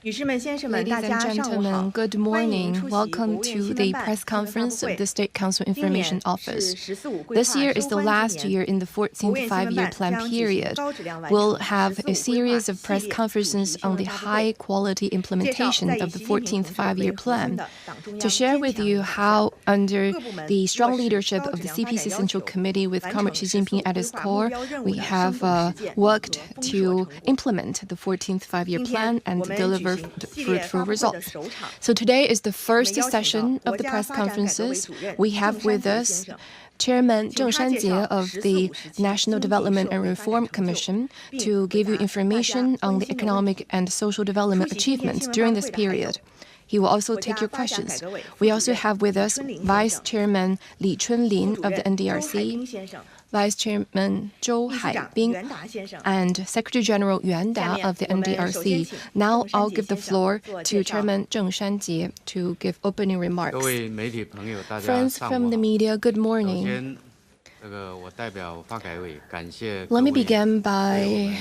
Ladies and gentlemen, good morning. Welcome to the press conference of the State Council Information Office. This year is the last year in the 14th five-year plan period. We'll have a series of press conferences on the high-quality implementation of the 14th five-year plan. To share with you how, under the strong leadership of the CPC Central Committee with Comrade Xi Jinping at its core, we have worked to implement the 14th five-year plan and deliver fruitful results. So today is the first session of the press conferences. We have with us Chairman Zheng Shanjie of the National Development and Reform Commission to give you information on the economic and social development achievements during this period. He will also take your questions. We also have with us Vice Chairman Li Chunlin of the NDRC, Vice Chairman Zhou Haibing, and Secretary General Yuan Da of the NDRC. Now I'll give the floor to Chairman Zheng Shanjie to give opening remarks. Friends from the media, good morning. Let me begin by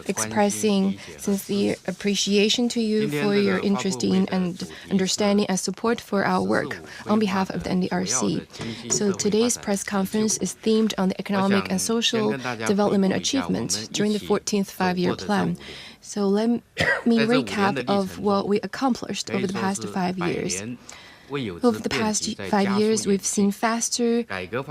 expressing sincere appreciation to you for your interest in and understanding and support for our work on behalf of the NDRC. So today's press conference is themed on the economic and social development achievements during the 14th five-year plan. So let me recap of what we accomplished over the past 5 years. Over the past 5 years, we've seen faster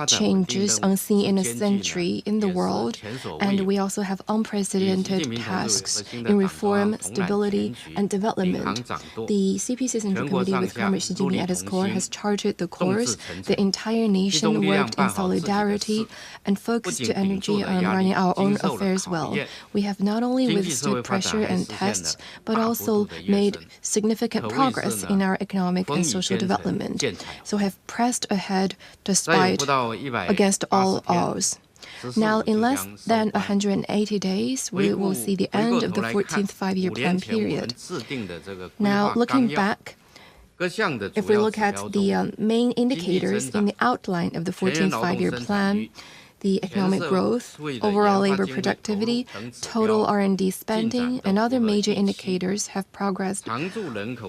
changes unseen in a century in the world, and we also have unprecedented tasks in reform, stability, and development. The CPC Central Committee with Comrade Xi Jinping at its core has charted the course. The entire nation worked in solidarity and focused the energy on running our own affairs well. We have not only withstood pressure and tests, but also made significant progress in our economic and social development, so have pressed ahead despite against all odds. Now, in less than 180 days, we will see the end of the 14th five-year plan period. Now, looking back, if we look at the main indicators in the outline of the 14th five-year plan, the economic growth, overall labor productivity, total R&D spending, and other major indicators have progressed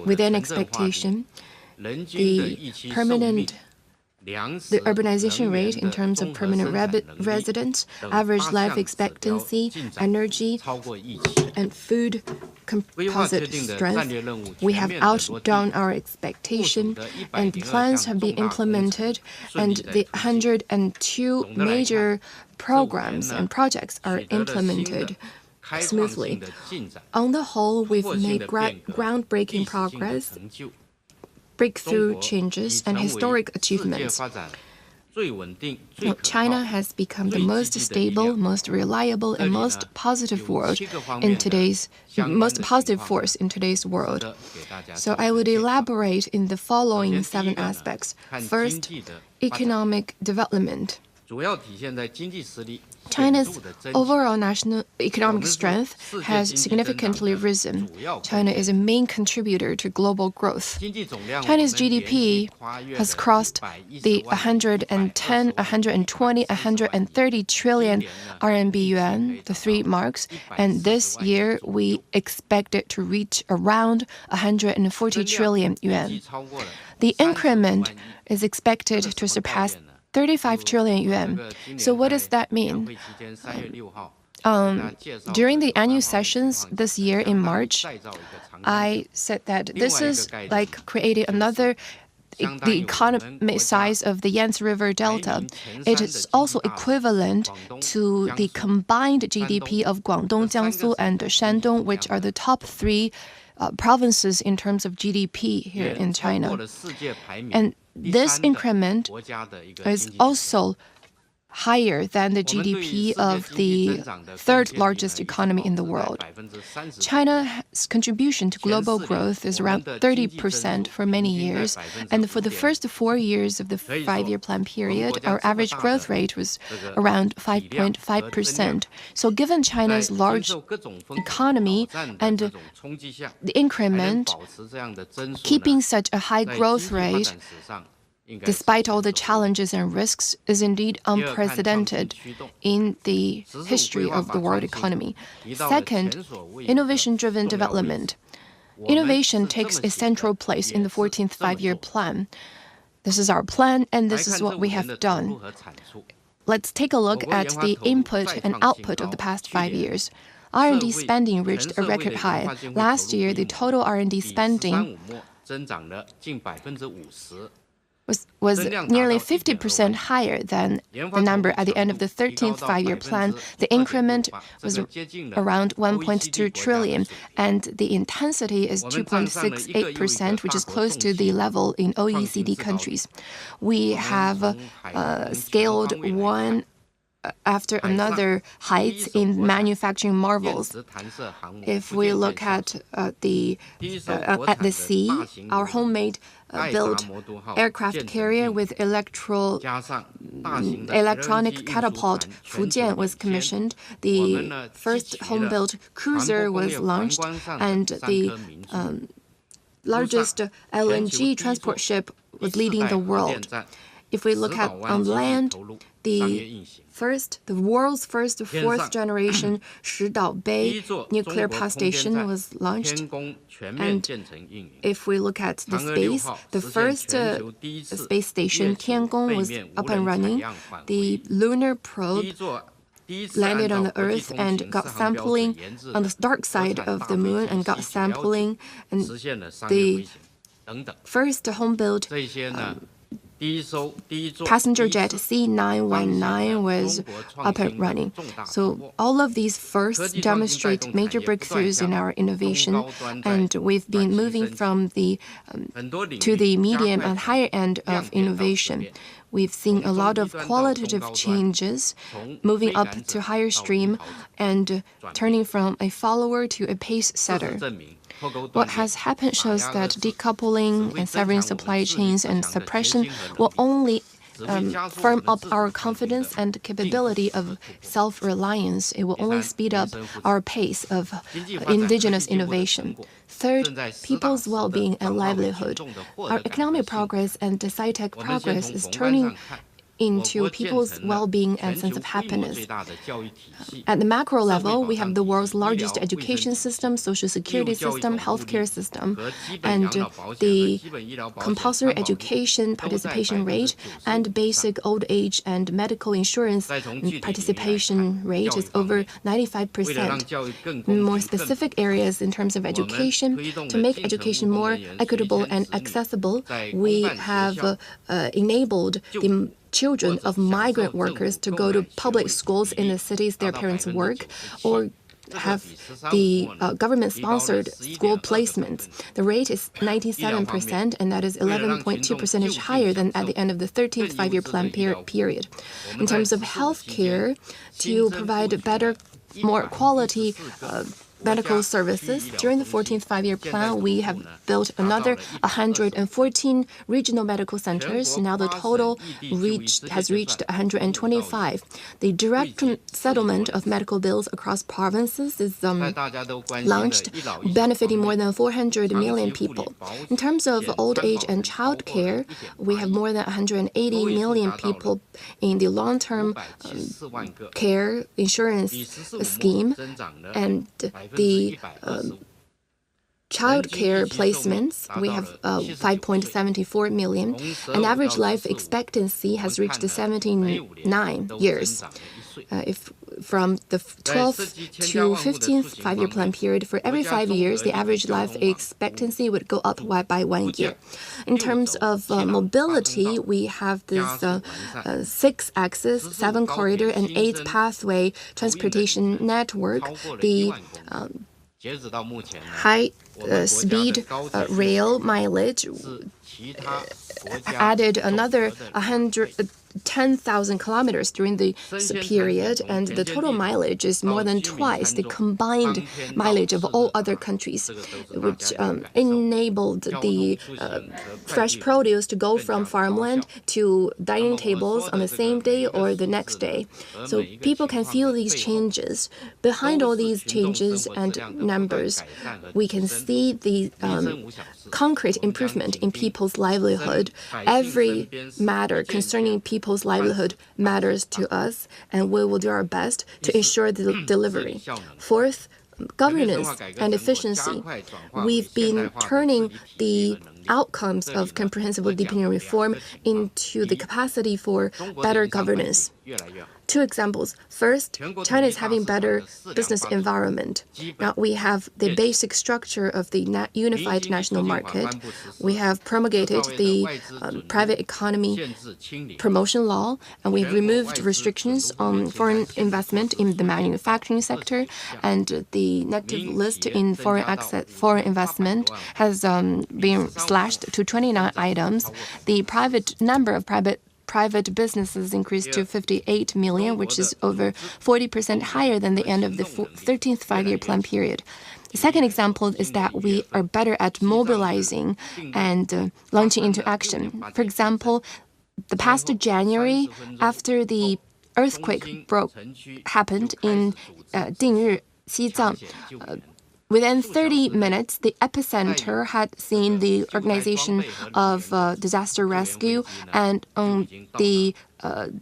within expectation. The urbanization rate in terms of permanent residents, average life expectancy, energy, and food composite strength, we have outdone our expectation, and plans have been implemented, and the 102 major programs and projects are implemented smoothly. On the whole, we've made groundbreaking progress, breakthrough changes, and historic achievements. China has become the most stable, most reliable, and most positive force in today's world. So I would elaborate in the following 7 aspects. First, economic development. China's overall national economic strength has significantly risen. China is a main contributor to global growth. China's GDP has crossed the 110, 120, 130 trillion RMB yuan, the 3 marks, and this year we expect it to reach around 140 trillion yuan. The increment is expected to surpass 35 trillion yuan. So what does that mean? During the annual sessions this year in March, I said that this is like creating another the economic size of the Yangtze River Delta. It is also equivalent to the combined GDP of Guangdong, Jiangsu, and Shandong, which are the top 3 provinces in terms of GDP here in China. And this increment is also higher than the GDP of the 3rd largest economy in the world. China's contribution to global growth is around 30% for many years, and for the first 4 years of the 5-year plan period, our average growth rate was around 5.5%. So given China's large economy and the increment, keeping such a high growth rate despite all the challenges and risks, is indeed unprecedented in the history of the world economy. Second, innovation-driven development. Innovation takes a central place in the 14th Five-Year Plan. This is our plan, and this is what we have done. Let's take a look at the input and output of the past 5 years. R&D spending reached a record high. Last year, the total R&D spending was nearly 50% higher than the number at the end of the 13th Five-Year Plan. The increment was around 1.2 trillion, and the intensity is 2.68%, which is close to the level in OECD countries. We have scaled one after another heights in manufacturing marvels. If we look at the sea, our homemade built aircraft carrier with electronic catapult Fujian was commissioned. The first home-built cruiser was launched, and the largest LNG transport ship was leading the world. If we look at on land, the world's first fourth-generation Shidao Bay nuclear power station was launched. And if we look at the space, the first space station, Tiangong, was up and running. The lunar probe landed on the Earth and got sampling on the dark side of the moon and got sampling. And the first home-built passenger jet C919 was up and running. So all of these firsts demonstrate major breakthroughs in our innovation, and we've been moving from to the medium and higher end of innovation. We've seen a lot of qualitative changes, moving up to higher stream and turning from a follower to a pace setter. What has happened shows that decoupling and severing supply chains and suppression will only firm up our confidence and capability of self-reliance. It will only speed up our pace of indigenous innovation. Third, people's well-being and livelihood. Our economic progress and sci-tech progress is turning into people's well-being and sense of happiness. At the macro level, we have the world's largest education system, social security system, healthcare system, and the compulsory education participation rate and basic old age and medical insurance participation rate is over 95%. More specific areas in terms of education, to make education more equitable and accessible, we have enabled the children of migrant workers to go to public schools in the cities their parents work, or have the government-sponsored school placements. The rate is 97%, and that is 11.2% higher than at the end of the 13th Five-Year Plan period. In terms of health care, to provide better, more quality medical services, during the 14th Five-Year Plan, we have built another 114 regional medical centers. Now the total has reached 125. The direct settlement of medical bills across provinces is launched, benefiting more than 400 million people. In terms of old age and child care, we have more than 180 million people in the long-term care insurance scheme, and the child care placements, we have 5.74 million. An average life expectancy has reached 79 years. If from the 12th to 15th Five-Year Plan period, for every 5 years, the average life expectancy would go up by 1 year. In terms of mobility, we have this 6-axis, 7-corridor, and 8-pathway transportation network. The high-speed rail mileage added another 10,000 kilometers during the period, and the total mileage is more than twice the combined mileage of all other countries, which enabled the fresh produce to go from farmland to dining tables on the same day or the next day. So people can feel these changes. Behind all these changes and numbers, we can see the concrete improvement in people's livelihood. Every matter concerning people's livelihood matters to us, and we will do our best to ensure the delivery. Fourth, governance and efficiency. We've been turning the outcomes of comprehensive deepening reform into the capacity for better governance. Two examples. First, China is having better business environment. Now we have the basic structure of the unified national market. We have promulgated the private economy promotion law, and we've removed restrictions on foreign investment in the manufacturing sector, and the negative list in foreign investment has been slashed to 29 items. The number of private businesses increased to 58 million, which is over 40% higher than the end of the 13th five-year plan period. The second example is that we are better at mobilizing and launching into action. For example, the past January, after the earthquake happened in Dingyue, Xizang, within 30 minutes, the epicenter had seen the organization of disaster rescue, and the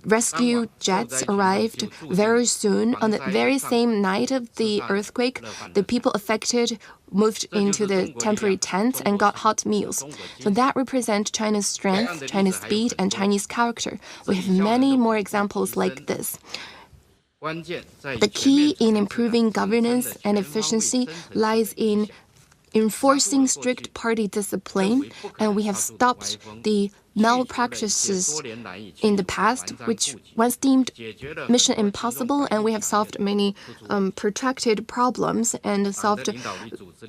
rescue jets arrived very soon. On the very same night of the earthquake, the people affected moved into the temporary tents and got hot meals. So that represents China's strength, China's speed, and Chinese character. We have many more examples like this. The key in improving governance and efficiency lies in enforcing strict party discipline, and we have stopped the malpractices in the past, which once deemed mission impossible, and we have solved many protracted problems and solved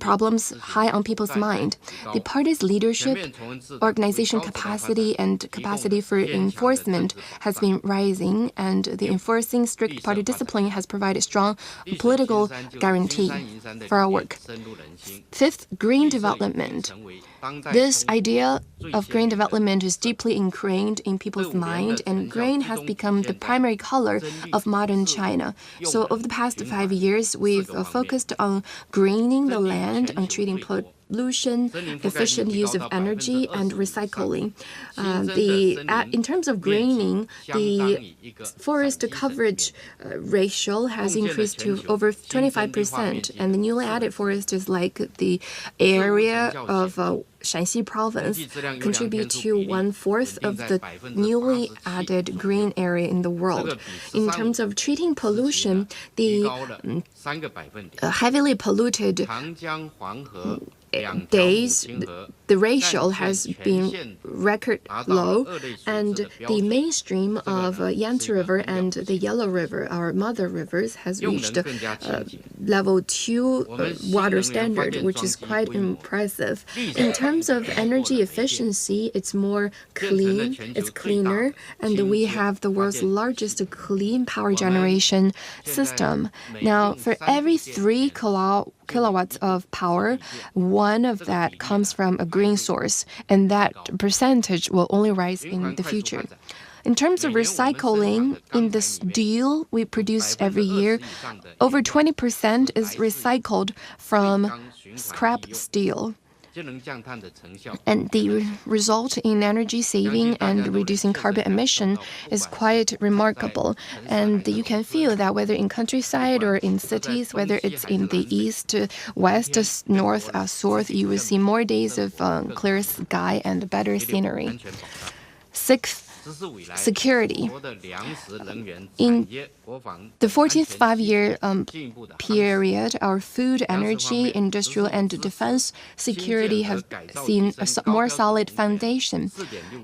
problems high on people's mind. The party's leadership, organization capacity, and capacity for enforcement has been rising, and the enforcing strict party discipline has provided strong political guarantee for our work. Fifth, green development. This idea of green development is deeply ingrained in people's mind, and green has become the primary color of modern China. So over the past 5 years, we've focused on greening the land, on treating pollution, efficient use of energy, and recycling. In terms of greening, the forest coverage ratio has increased to over 25%, and the newly added forest is like the area of Shanxi province contribute to 1/4 of the newly added green area in the world. In terms of treating pollution, the heavily polluted days, the ratio has been record low, and the mainstream of Yangtze River and the Yellow River, our mother rivers, has reached level 2 water standard, which is quite impressive. In terms of energy efficiency, it's more clean, it's cleaner, and we have the world's largest clean power generation system. Now, for every 3 kilowatts of power, one of that comes from a green source, and that percentage will only rise in the future. In terms of recycling, in the steel we produce every year, over 20% is recycled from scrap steel. And the result in energy saving and reducing carbon emission is quite remarkable. And you can feel that whether in countryside or in cities, whether it's in the east, west, north, south, you will see more days of clear sky and better scenery. Sixth, security. In the 14th five-year period, our food, energy, industrial, and defense security have seen a more solid foundation.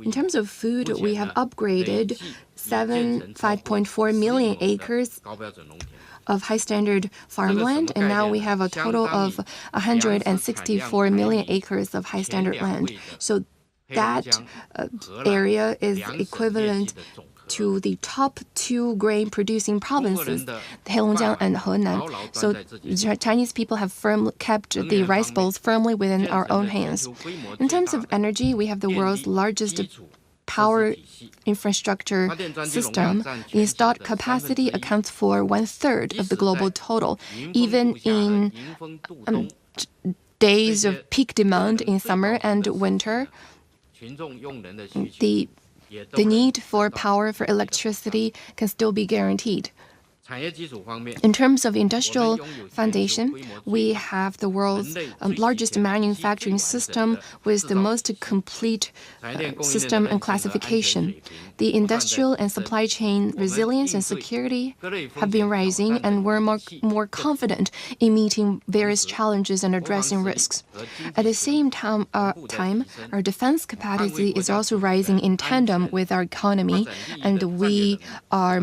In terms of food, we have upgraded 5.4 million acres of high-standard farmland, and now we have a total of 164 million acres of high-standard land. So that area is equivalent to the top 2 grain-producing provinces, Heilongjiang and Henan. So Chinese people have kept the rice bowls firmly within our own hands. In terms of energy, we have the world's largest power infrastructure system. The installed capacity accounts for 1/3 of the global total. Even in days of peak demand in summer and winter, the need for power for electricity can still be guaranteed. In terms of industrial foundation, we have the world's largest manufacturing system with the most complete system and classification. The industrial and supply chain resilience and security have been rising, and we're more confident in meeting various challenges and addressing risks. At the same time, our defense capacity is also rising in tandem with our economy, and we are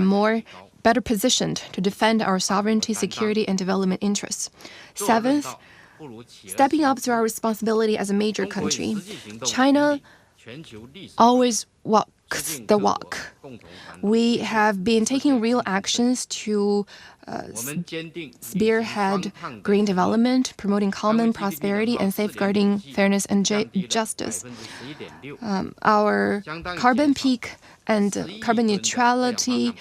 better positioned to defend our sovereignty, security, and development interests. Seventh, stepping up to our responsibility as a major country. China always walks the walk. We have been taking real actions to spearhead green development, promoting common prosperity, and safeguarding fairness and justice. Our carbon peak and carbon neutrality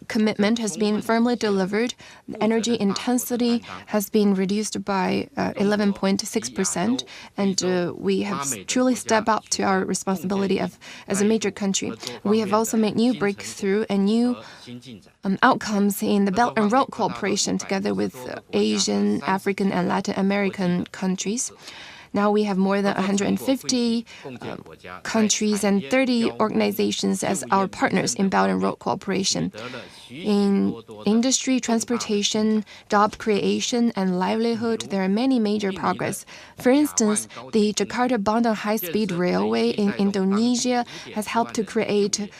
commitment has been firmly delivered. The energy intensity has been reduced by 11.6%, and we have truly stepped up to our responsibility as a major country. We have also made new breakthrough and new outcomes in the Belt and Road cooperation together with Asian, African, and Latin American countries. Now we have more than 150 countries and 30 organizations as our partners in Belt and Road cooperation. In industry, transportation, job creation, and livelihood, there are many major progress. For instance, the Jakarta-Bandung high-speed railway in Indonesia has helped to create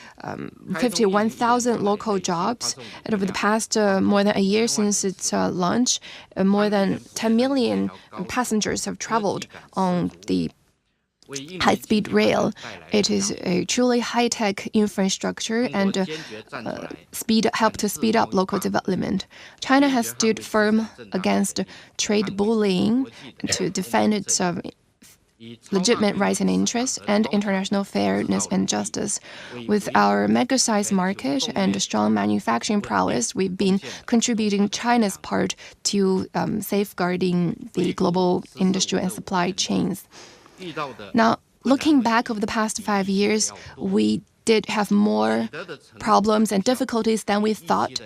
51,000 local jobs. And over the past more than a year since its launch, more than 10 million passengers have traveled on the high-speed rail. It is a truly high-tech infrastructure and help to speed up local development. China has stood firm against trade bullying to defend its legitimate rights and interests and international fairness and justice. With our mega-sized market and strong manufacturing prowess, we've been contributing China's part to safeguarding the global industry and supply chains. Now, looking back over the past 5 years, we did have more problems and difficulties than we thought,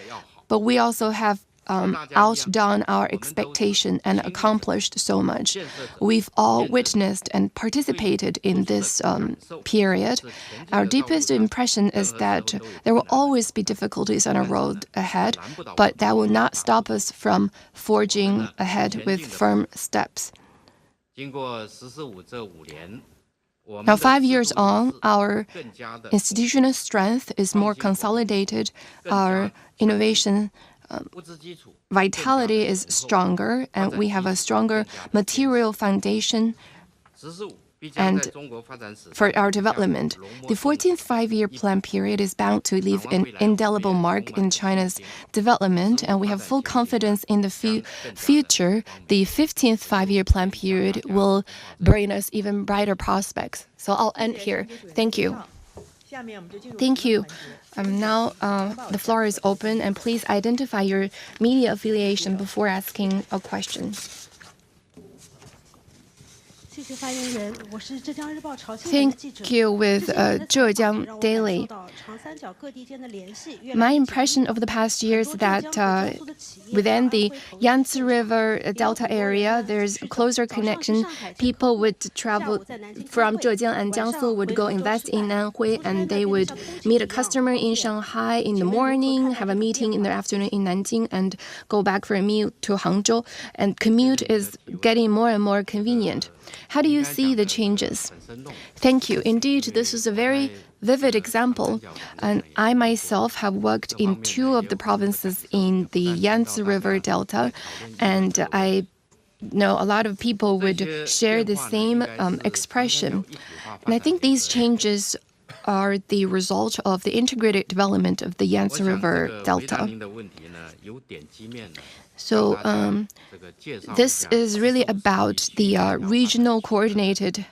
but we also have outdone our expectation and accomplished so much. We've all witnessed and participated in this period. Our deepest impression is that there will always be difficulties on our road ahead, but that will not stop us from forging ahead with firm steps. Now, 5 years on, our institutional strength is more consolidated, our innovation vitality is stronger, and we have a stronger material foundation and for our development. The 14th five-year plan period is bound to leave an indelible mark in China's development, and we have full confidence in the future. The 15th five-year plan period will bring us even brighter prospects. So I'll end here. Thank you. Thank you. Now the floor is open, and please identify your media affiliation before asking a question. Thank you. With Zhejiang Daily. My impression over the past years is that within the Yangtze River Delta area, there's a closer connection. People would travel from Zhejiang and Jiangsu would go invest in Nanhui, and they would meet a customer in Shanghai in the morning, have a meeting in the afternoon in Nanjing, and go back for a meal to Hangzhou. And commute is getting more and more convenient. How do you see the changes? Thank you. Indeed, this is a very vivid example. And I myself have worked in 2 of the provinces in the Yangtze River Delta, and I know a lot of people would share the same expression. And I think these changes are the result of the integrated development of the Yangtze River Delta. So this is really about the regional coordinated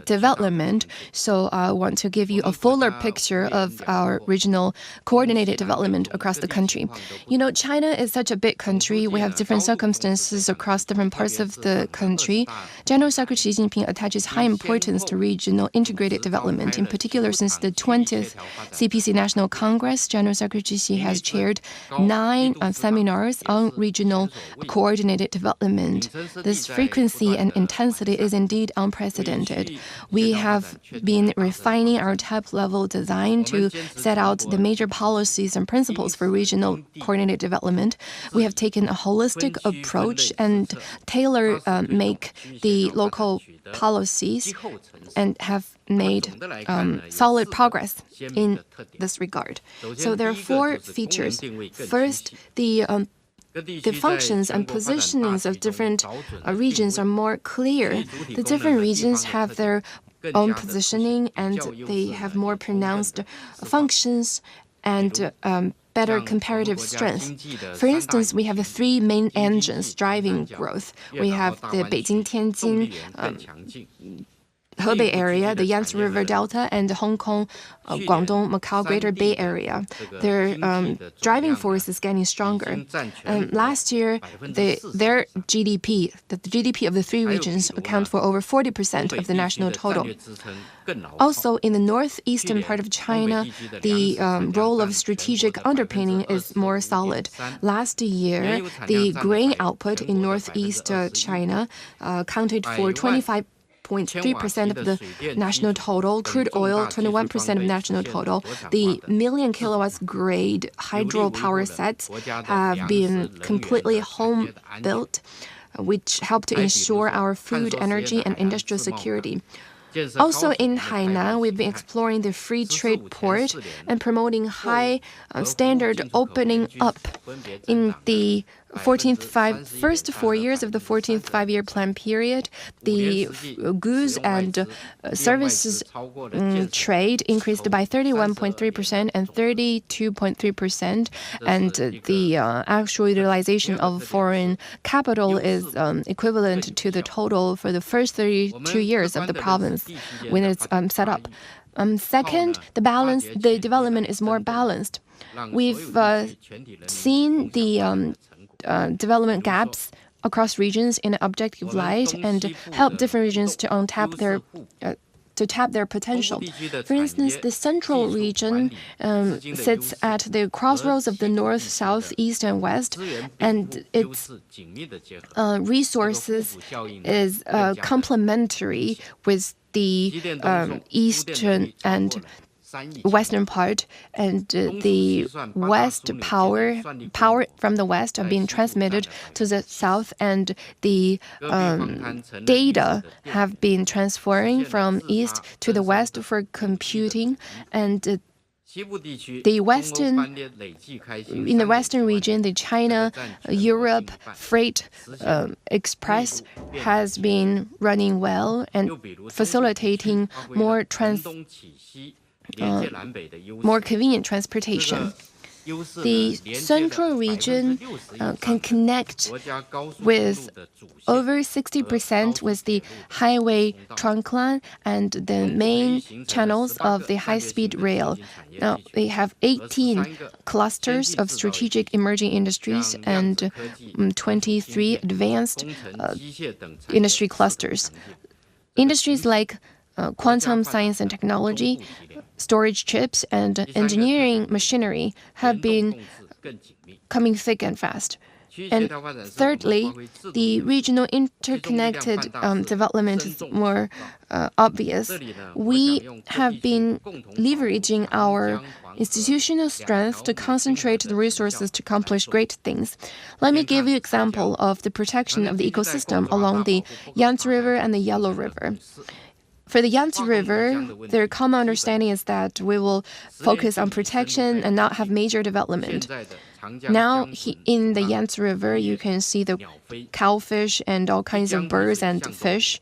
development. So I want to give you a fuller picture of our regional coordinated development across the country. You know, China is such a big country. We have different circumstances across different parts of the country. General Secretary Xi Jinping attaches high importance to regional integrated development. In particular, since the 20th CPC National Congress, General Secretary Xi has chaired 9 seminars on regional coordinated development. This frequency and intensity is indeed unprecedented. We have been refining our top-level design to set out the major policies and principles for regional coordinated development. We have taken a holistic approach and tailor-make the local policies and have made solid progress in this regard. So there are 4 features. First, the functions and positionings of different regions are more clear. The different regions have their own positioning and they have more pronounced functions and better comparative strength. For instance, we have the 3 main engines driving growth. We have the Beijing-Tianjin Hebei area, the Yangtze River Delta, and the Hong Kong, Guangdong, Macau Greater Bay Area. Their driving force is getting stronger. Last year, their GDP, the GDP of the 3 regions, account for over 40% of the national total. Also, in the northeastern part of China, the role of strategic underpinning is more solid. Last year, the grain output in northeast China accounted for 25.3% of the national total, crude oil 21% of national total. The million kilowatts grade hydropower sets have been completely home built, which help to ensure our food, energy, and industrial security. Also in Hainan, we've been exploring the free trade port and promoting high standard opening up. In the first 4 years of the 14th five-year plan period, the goods and services trade increased by 31.3% and 32.3%, and the actual utilization of foreign capital is equivalent to the total for the first 32 years of the province when it's set up. Second, the development is more balanced. We've seen the development gaps across regions in an objective light and help different regions to tap their potential. For instance, the central region sits at the crossroads of the north, south, east, and west, and its resources is complementary with the eastern and western part, and the west power from the west are being transmitted to the south, and the data have been transferring from east to the west for computing, and in the western region, the China-Europe freight express has been running well and facilitating more convenient transportation. The central region can connect with over 60% with the highway trunk line and the main channels of the high-speed rail. Now, they have 18 clusters of strategic emerging industries and 23 advanced industry clusters. Industries like quantum science and technology, storage chips, and engineering machinery have been coming thick and fast. And thirdly, the regional interconnected development is more obvious. We have been leveraging our institutional strength to concentrate the resources to accomplish great things. Let me give you an example of the protection of the ecosystem along the Yangtze River and the Yellow River. For the Yangtze River, their common understanding is that we will focus on protection and not have major development. Now, in the Yangtze River, you can see the cowfish and all kinds of birds and fish.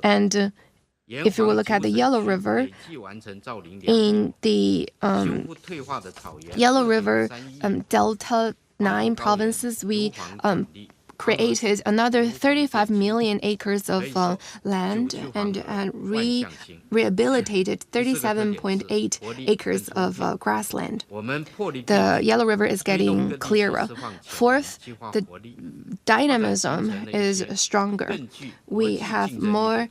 And if you will look at the Yellow River, in the Yellow River Delta 9 provinces, we created another 35 million acres of land and rehabilitated 37.8 acres of grassland. The Yellow River is getting clearer. Fourth, the dynamism is stronger. We have more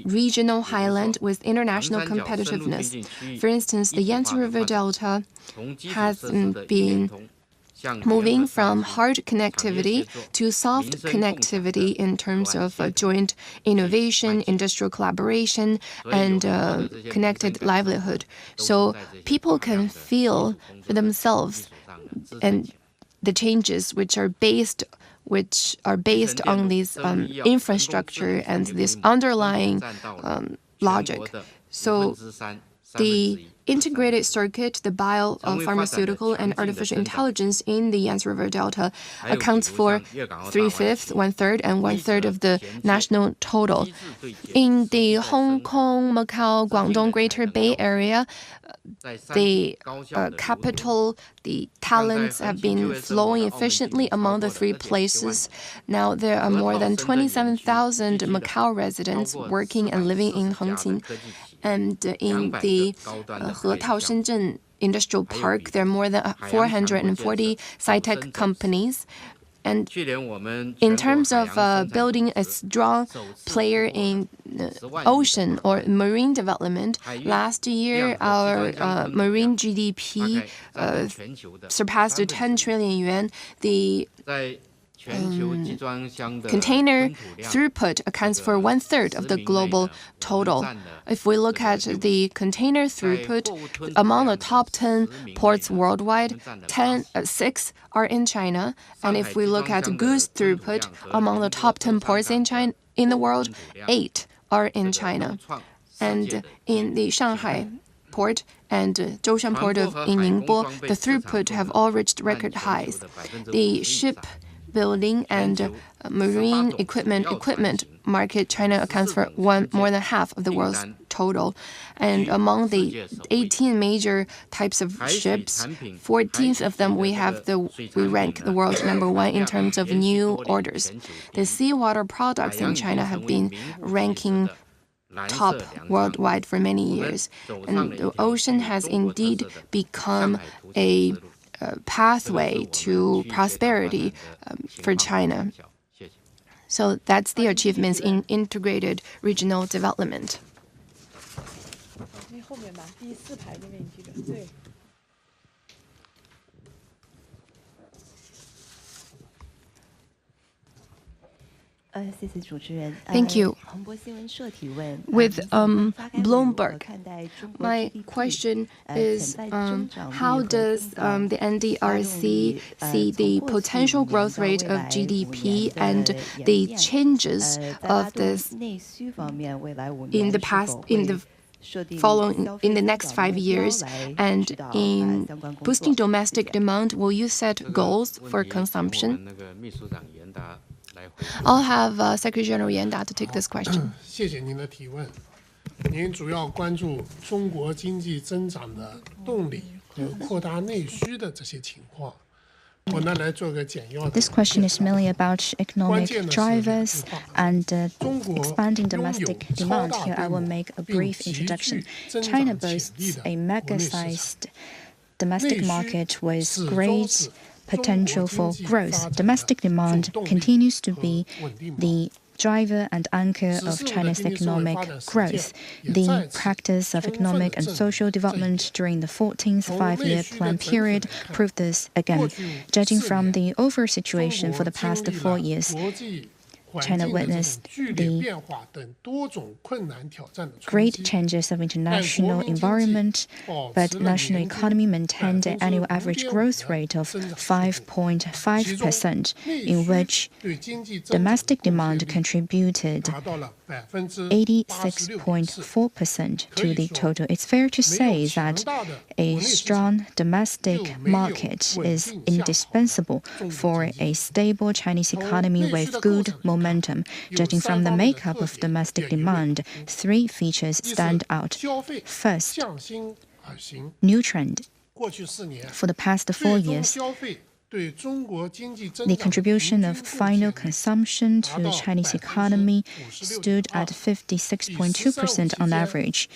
regional highland with international competitiveness. For instance, the Yangtze River Delta has been moving from hard connectivity to soft connectivity in terms of joint innovation, industrial collaboration, and connected livelihood. So people can feel for themselves and the changes which are based on these infrastructure and this underlying logic. So the integrated circuit, the biopharmaceutical and artificial intelligence in the Yangtze River Delta accounts for 3/5, 1/3, and 1/3 of the national total. In the Hong Kong, Macau, Guangdong, Greater Bay Area, the capital, the talents have been flowing efficiently among the three places. Now there are more than 27,000 Macau residents working and living in Hengqin. And in the Hetao Shenzhen Industrial Park, there are more than 440 sci-tech companies. And in terms of building a strong player in ocean or marine development, last year our marine GDP surpassed 10 trillion yuan. The container throughput accounts for 1/3 of the global total. If we look at the container throughput, among the top 10 ports worldwide, 6 are in China. And if we look at goods throughput, among the top 10 ports in the world, 8 are in China. And in the Shanghai port and Zhoushan port in Ningbo, the throughput have all reached record highs. The shipbuilding and marine equipment market, China accounts for more than half of the world's total. And among the 18 major types of ships, 14 of them we rank the world #1 in terms of new orders. The seawater products in China have been ranking top worldwide for many years. And the ocean has indeed become a pathway to prosperity for China. So that's the achievements in integrated regional development. Thank you. With Bloomberg, my question is, how does the NDRC see the potential growth rate of GDP and the changes of this in the next 5 years? And in boosting domestic demand, will you set goals for consumption? I'll have Secretary General Yan Da to take this question. 谢谢您的提问。您主要关注中国经济增长的动力和扩大内需的这些情况。我呢来做个简要的。This question is mainly about economic drivers and expanding domestic demand. Here I will make a brief introduction. China boasts a mega-sized domestic market with great potential for growth. Domestic demand continues to be the driver and anchor of China's economic growth. The practice of economic and social development during the 14th five-year plan period proved this again. Judging from the overall situation for the past 4 years, China witnessed the great changes of international environment, but national economy maintained an annual average growth rate of 5.5%, in which domestic demand contributed 86.4% to the total. It's fair to say that a strong domestic market is indispensable for a stable Chinese economy with good momentum momentum. Judging from the makeup of domestic demand, 3 features stand out. First, new trend. For the past 4 years, the contribution of final consumption to the Chinese economy stood at 56.2% on average,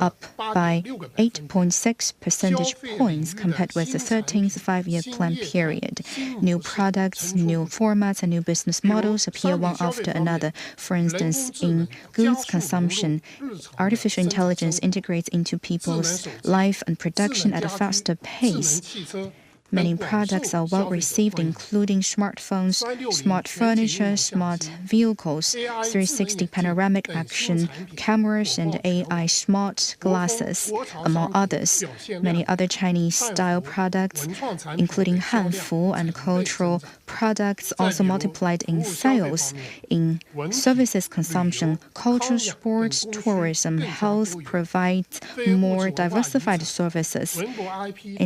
up by 8.6 percentage points compared with the 13th five-year plan period. New products, new formats, and new business models appear one after another. For instance, in goods consumption, artificial intelligence integrates into people's life and production at a faster pace. Many products are well received, including smartphones, smart furniture, smart vehicles, 360 panoramic action cameras, and AI smart glasses, among others. Many other Chinese-style products, including Hanfu and cultural products, also multiplied in sales. In services consumption, culture, sports, tourism, health provides more diversified services.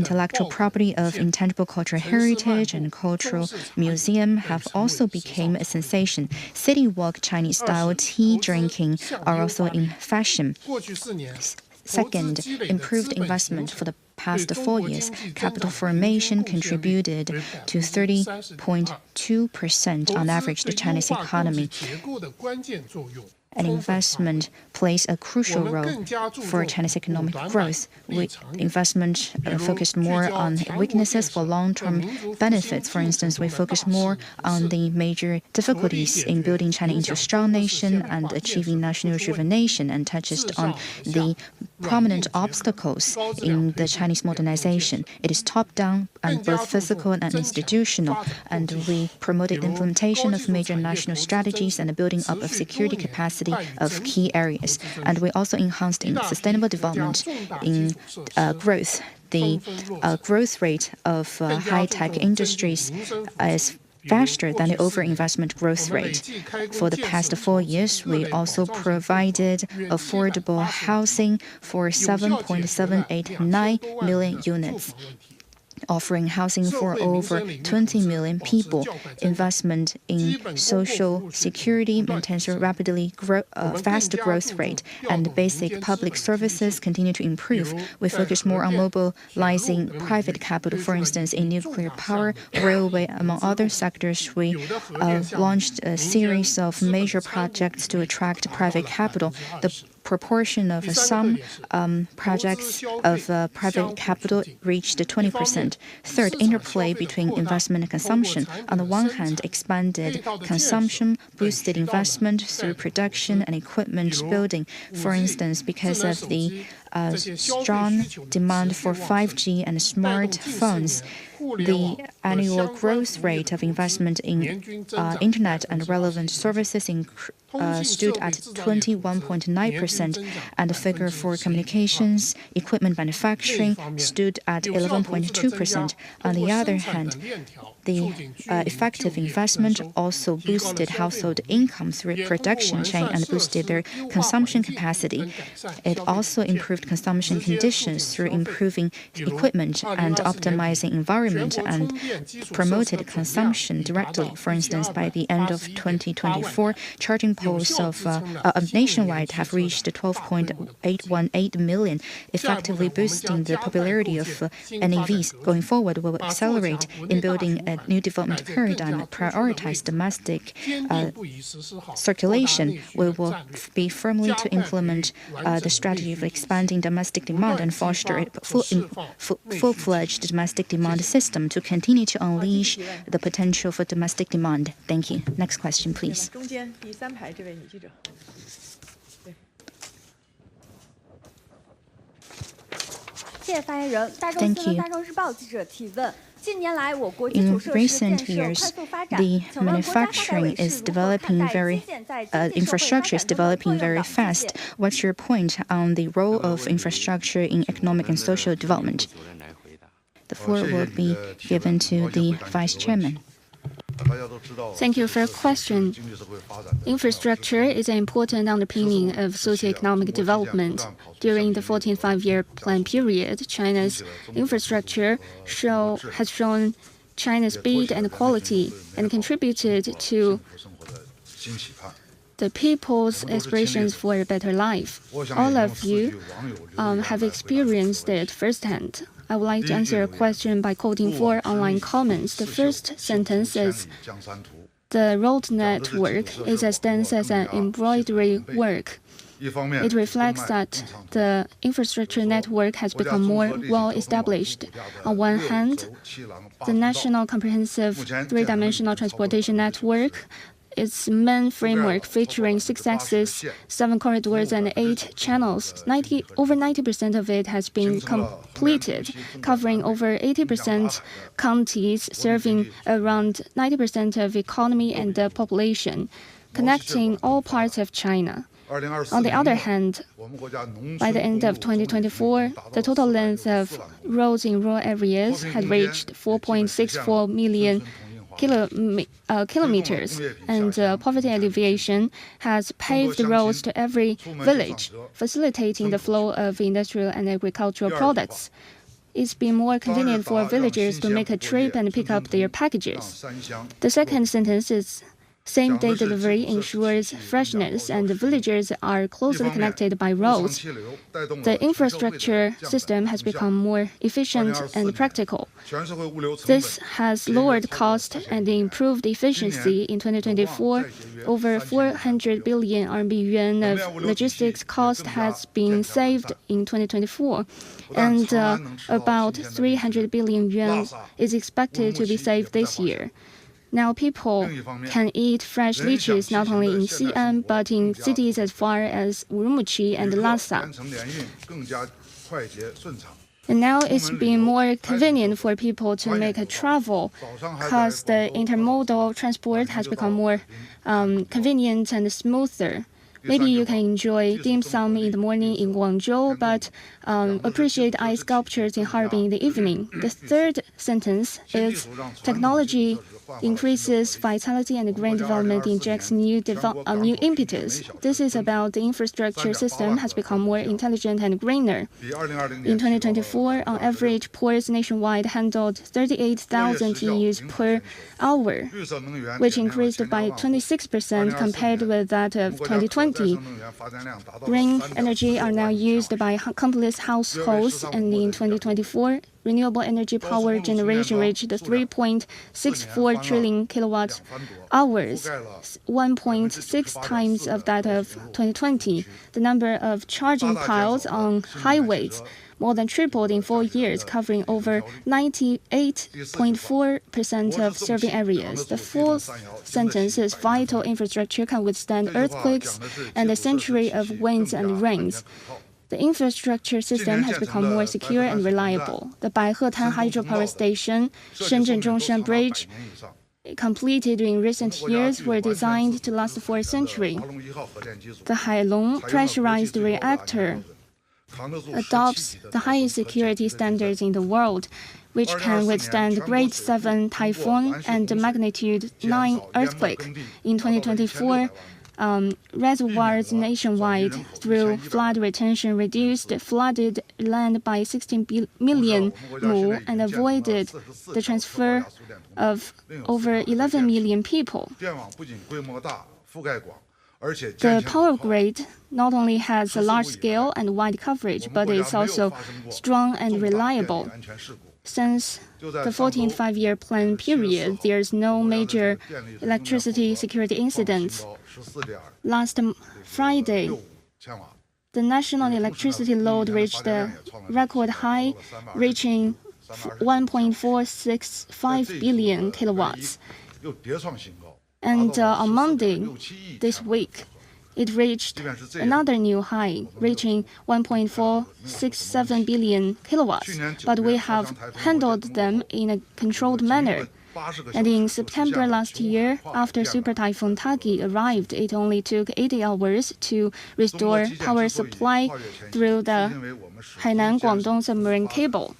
Intellectual property of intangible cultural heritage and cultural museum have also become a sensation. City walk Chinese-style tea drinking are also in fashion. Second, improved investment. For the past 4 years, capital formation contributed to 30.2% on average to Chinese economy. And investment plays a crucial role for China's economic growth. Investment focused more on weaknesses for long-term benefits. For instance, we focus more on the major difficulties in building China into a strong nation and achieving national rejuvenation, and touches on the prominent obstacles in the Chinese modernization. It is top-down and both physical and institutional, and we promoted the implementation of major national strategies and the building up of security capacity of key areas. And we also enhanced in sustainable development in growth. The growth rate of high-tech industries is faster than the overinvestment growth rate. For the past 4 years, we also provided affordable housing for 7.789 million units, offering housing for over 20 million people. Investment in social security maintains a rapidly fast growth rate, and basic public services continue to improve. We focus more on mobilizing private capital. For instance, in nuclear power, railway, among other sectors, we launched a series of major projects to attract private capital. The proportion of some projects of private capital reached 20%. Third, interplay between investment and consumption. On the one hand, expanded consumption boosted investment through production and equipment building. For instance, because of the strong demand for 5G and smartphones, the annual growth rate of investment in internet and relevant services stood at 21.9%, and the figure for communications, equipment manufacturing stood at 11.2%. On the other hand, the effective investment also boosted household income through production chain and boosted their consumption capacity. It also improved consumption conditions through improving equipment and optimizing environment, and promoted consumption directly. For instance, by the end of 2024, charging posts of nationwide have reached 12.818 million, effectively boosting the popularity of NEVs. Going forward, we will accelerate in building a new development paradigm, prioritize domestic circulation. We will be firmly to implement the strategy of expanding domestic demand and foster a full-fledged domestic demand system to continue to unleash the potential for domestic demand. Thank you. Next question, please. Thank you. In recent years, the manufacturing is developing infrastructure is developing very fast. What's your point on the role of infrastructure in economic and social development? The floor will be given to the Vice Chairman. Thank you for your question. Infrastructure is an important underpinning of socioeconomic development. During the 14th five-year plan period, China's infrastructure has shown China's speed and quality and contributed to the people's aspirations for a better life. All of you have experienced it firsthand. I would like to answer a question by quoting 4 online comments. The first sentence is, the road network is as dense as an embroidery work. It reflects that the infrastructure network has become more well-established. On one hand, the National Comprehensive Three-Dimensional Transportation Network, its main framework featuring 6 axes, 7 corridors, and 8 channels. Over 90% of it has been completed, covering over 80% counties, serving around 90% of economy and the population, connecting all parts of China. On the other hand, by the end of 2024, the total length of roads in rural areas had reached 4.64 million kilometers, and poverty alleviation has paved the roads to every village, facilitating the flow of industrial and agricultural products. It's been more convenient for villagers to make a trip and pick up their packages. The second sentence is, same-day delivery ensures freshness, and the villagers are closely connected by roads. The infrastructure system has become more efficient and practical. This has lowered cost and improved efficiency. In 2024, over 400 billion yuan of logistics cost has been saved in 2024, and about 300 billion yuan is expected to be saved this year. Now people can eat fresh lychees not only in Xi'an, but in cities as far as Urumqi and Lhasa. And now it's been more convenient for people to make a travel because the intermodal transport has become more convenient and smoother. Maybe you can enjoy dim sum in the morning in Guangzhou, but appreciate ice sculptures in Harbin in the evening. The third sentence is, technology increases vitality and green development injects new impetus. This is about the infrastructure system has become more intelligent and greener. In 2024, on average, ports nationwide handled 38,000 TEUs per hour, which increased by 26% compared with that of 2020. Green energy are now used by countless households, and in 2024, renewable energy power generation reached 3.64 trillion kilowatt hours, 1.6 times of that of 2020. The number of charging piles on highways more than tripled in 4 years, covering over 98.4% of serving areas. The fourth sentence is, vital infrastructure can withstand earthquakes and a century of winds and rains. The infrastructure system has become more secure and reliable. The Baihetan hydropower station, Shenzhen Zhongshan Bridge, completed in recent years, were designed to last for a century. The Hailong pressurized reactor adopts the highest security standards in the world, which can withstand grade 7 typhoon and magnitude 9 earthquake. In 2024, reservoirs nationwide through flood retention reduced flooded land by 16 million mu and avoided the transfer of over 11 million people. The power grid not only has a large scale and wide coverage, but it's also strong and reliable. Since the 14th five-year plan period, there's no major electricity security incidents. Last Friday, the national electricity load reached a record high, reaching 1.465 billion kilowatts. And on Monday this week, it reached another new high, reaching 1.467 billion kilowatts. But we have handled them in a controlled manner. And in September last year, after Super Typhoon Tagi arrived, it only took 80 hours to restore power supply through the Hainan-Guangdong submarine cable.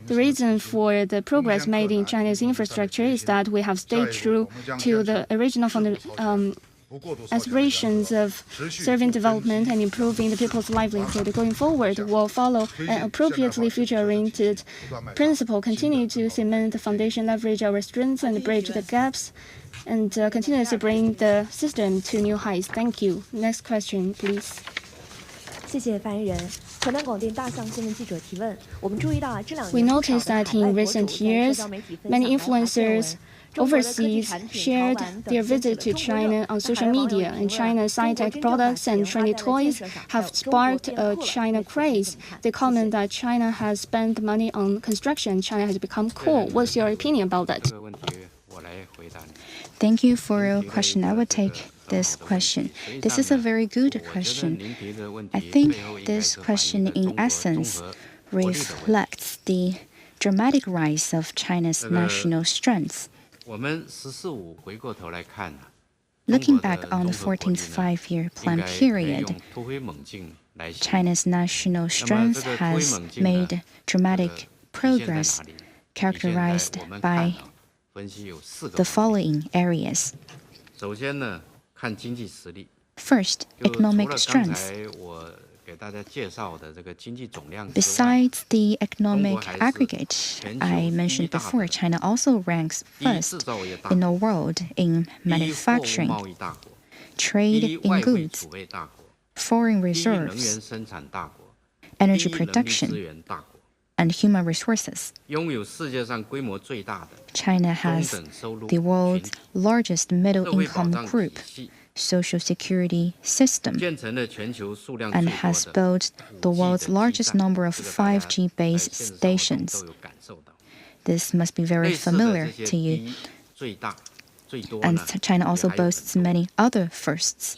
The reason for the progress made in China's infrastructure is that we have stayed true to the original aspirations of serving development and improving the people's livelihood going forward will follow an appropriately future-oriented principle, continue to cement the foundation, leverage our strengths, and bridge the gaps, and continuously bring the system to new heights. Thank you. Next question, please. 谢谢发言人。河南广电大象新闻记者提问：我们注意到这两 We 年 noticed that in recent years, many influencers overseas shared their visit to China on social media, and China's sci-tech products and trendy toys have sparked a China craze. They comment that China has spent money on construction. China has become cool. What's your opinion about that? Thank you for your question. I will take this question. This is a very good question. I think this question, in essence, reflects the dramatic rise of China's national strength. Looking back on the 14th five-year plan period, China's national strength has made dramatic progress, characterized by the following areas. First, economic strength. Besides the economic aggregate I mentioned before, China also ranks first in the world in manufacturing, trade in goods, foreign reserves, energy production, and human resources. China has the world's largest middle-income group, social security system, and has built the world's largest number of 5G base stations. This must be very familiar to you. And China also boasts many other firsts.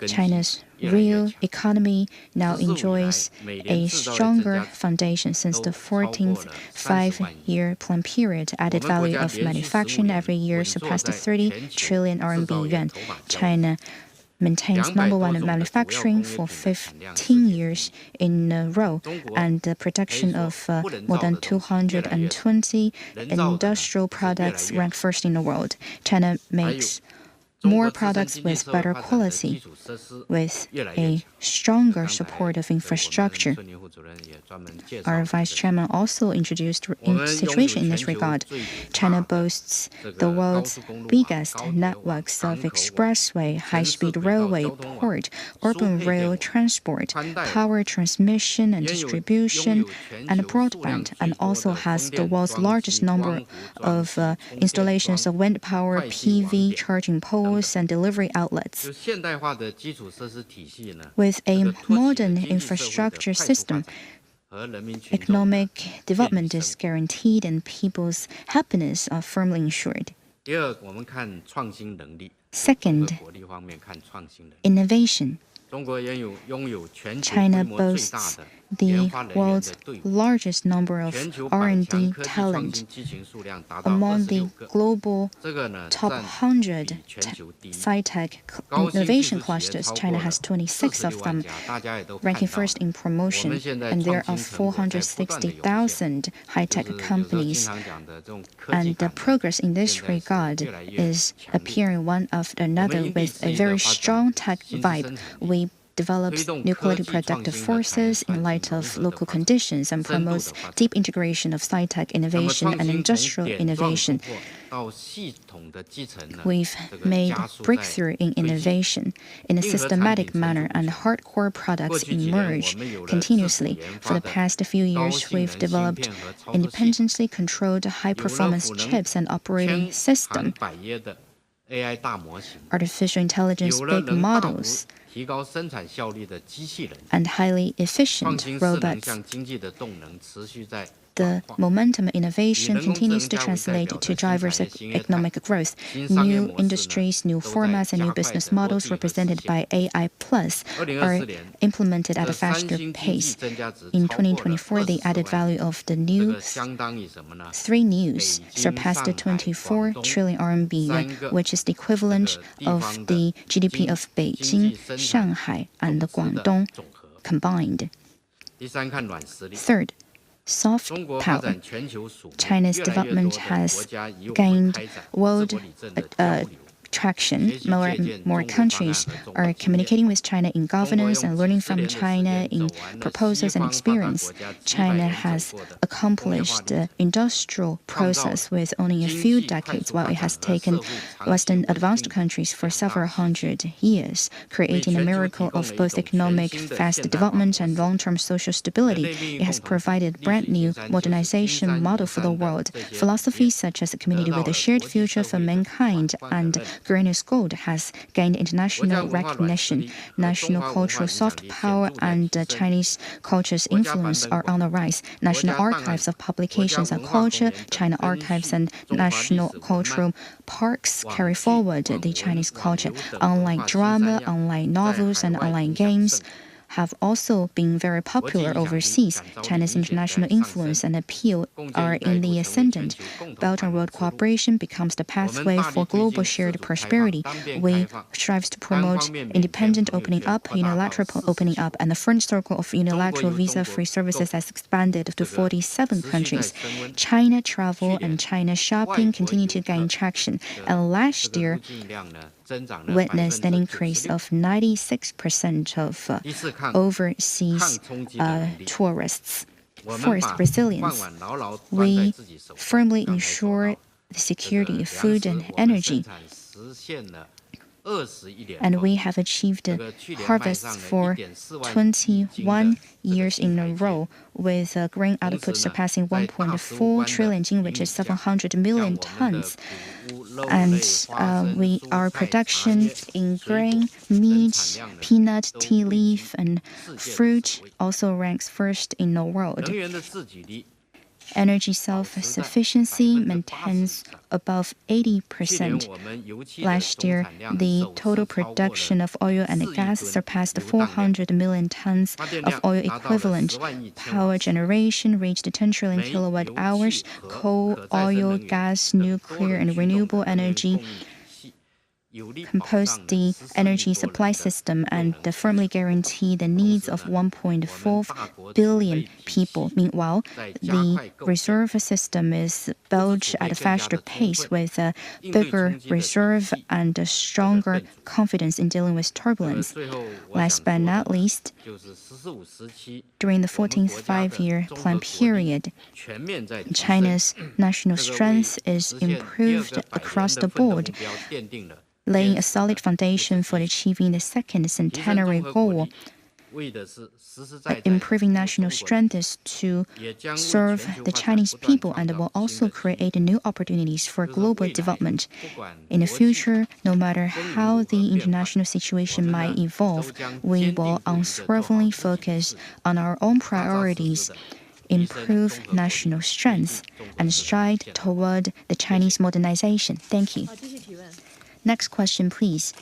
China's real economy now enjoys a stronger foundation since the 14th five-year plan period. Added value of manufacturing every year surpassed 30 trillion RMB yuan. China maintains number one in manufacturing for 15 years in a row, and the production of more than 220 industrial products rank first in the world. China makes more products with better quality, with a stronger support of infrastructure. Our vice chairman also introduced a situation in this regard. China boasts the world's biggest networks of expressway, high-speed railway, port, urban rail transport, power transmission and distribution, and broadband, and also has the world's largest number of installations of wind power, PV, charging poles, and delivery outlets. With a modern infrastructure system, economic development is guaranteed and people's happiness are firmly ensured. Second, innovation. China boasts the world's largest number of R&D talent. Among the global top 100 sci-tech innovation clusters, China has 26 of them, ranking first in promotion, and there are 460,000 high-tech companies. And the progress in this regard is appearing one after another with a very strong tech vibe. We develops new quality productive forces in light of local conditions and promotes deep integration of sci-tech innovation and industrial innovation. We've made breakthrough in innovation in a systematic manner, and hardcore products emerge continuously. For the past few years, we've developed independently controlled high-performance chips and operating system, artificial intelligence big models, and highly efficient robots. The momentum of innovation continues to translate to drivers of economic growth. New industries, new formats, and new business models represented by AI Plus are implemented at a faster pace. In 2024, the added value of the new 3 news surpassed 24 trillion RMB, which is the equivalent of the GDP of Beijing, Shanghai, and Guangdong combined. Third, soft power. China's development has gained world traction. More and more countries are communicating with China in governance and learning from China in proposals and experience. China has accomplished the industrial process with only a few decades, while it has taken Western advanced countries for several hundred years, creating a miracle of both economic fast development and long-term social stability. It has provided a brand new modernization model for the world. Philosophies such as a community with a shared future for mankind and green is gold has gained international recognition. National cultural soft power and Chinese culture's influence are on the rise. National archives of publications and culture, China archives and national cultural parks carry forward the Chinese culture. Online drama, online novels, and online games have also been very popular overseas. China's international influence and appeal are in the ascendant. Belt and Road cooperation becomes the pathway for global shared prosperity. We strive to promote independent opening up, unilateral opening up, and the friend circle of unilateral visa-free services has expanded to 47 countries. China travel and China shopping continue to gain traction, and last year witnessed an increase of 96% of overseas tourists. Fourth, resilience. We firmly ensure the security of food and energy, and we have achieved harvests for 21 years in a row, with grain output surpassing 1.4 trillion jing, which is 700 million tons. And our production in grain, meat, peanut, tea leaf, and fruit also ranks first in the world. Energy self-sufficiency maintains above 80%. Last year, the total production of oil and gas surpassed 400 million tons of oil equivalent. Power generation reached 10 trillion kilowatt hours. Coal, oil, gas, nuclear, and renewable energy compose the energy supply system and firmly guarantee the needs of 1.4 billion people. Meanwhile, the reserve system is built at a faster pace with a bigger reserve and a stronger confidence in dealing with turbulence. Last but not least, during the 14th five-year plan period, China's national strength is improved across the board, laying a solid foundation for achieving the second centenary goal. Improving national strength is to serve the Chinese people and will also create new opportunities for global development. In the future, no matter how the international situation might evolve, we will unswervingly focus on our own priorities, improve national strength, and stride toward the Chinese modernization. Thank you. Next question, please.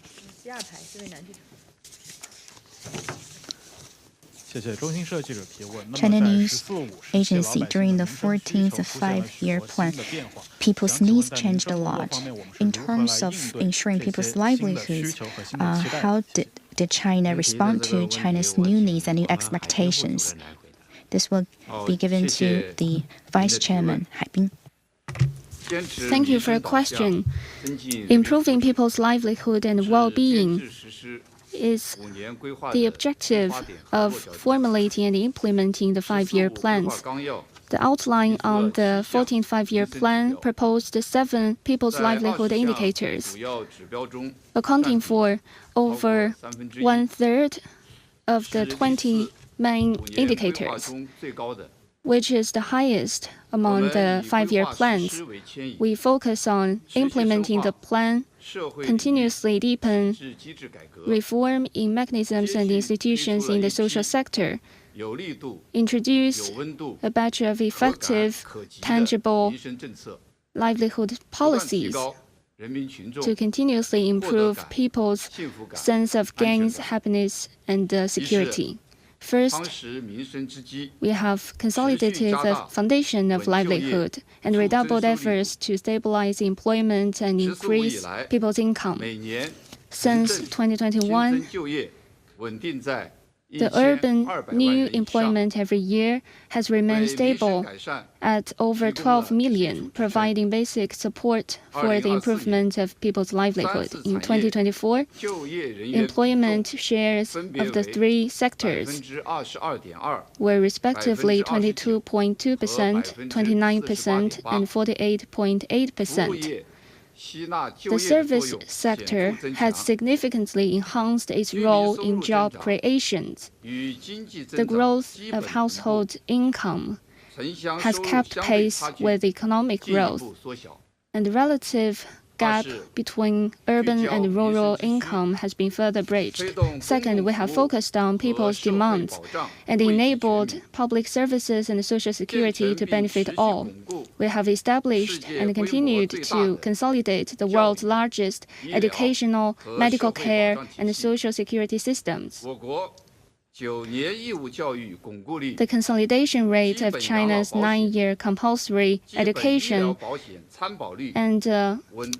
China News Agency, during the 14th five-year plan, people's needs changed a lot. In terms of ensuring people's livelihoods, how did China respond to China's new needs and new expectations? This will be given to the Vice Chairman, Hai Bing. Thank you for your question. Improving people's livelihood and well-being is the objective of formulating and implementing the five-year plans. The outline on the 14th five-year plan proposed 7 people's livelihood indicators, accounting for over 1/3 of the 20 main indicators, which is the highest among the five-year plans. We focus on implementing the plan, continuously deepen reform in mechanisms and institutions in the social sector, introduce a batch of effective, tangible livelihood policies to continuously improve people's sense of gains, happiness, and security. First, we have consolidated the foundation of livelihood and redoubled efforts to stabilize employment and increase people's income. Since 2021, The urban new employment every year has remained stable at over 12 million, providing basic support for the improvement of people's livelihood. In 2024, employment shares of the three sectors were respectively 22.2%, 29%, and 48.8%. The service sector has significantly enhanced its role in job creation. The growth of household income has kept pace with economic growth, and the relative gap between urban and rural income has been further bridged. Second, we have focused on people's demands and enabled public services and social security to benefit all. We have established and continued to consolidate the world's largest educational, medical care, and social security systems. The consolidation rate of China's 9-year compulsory education and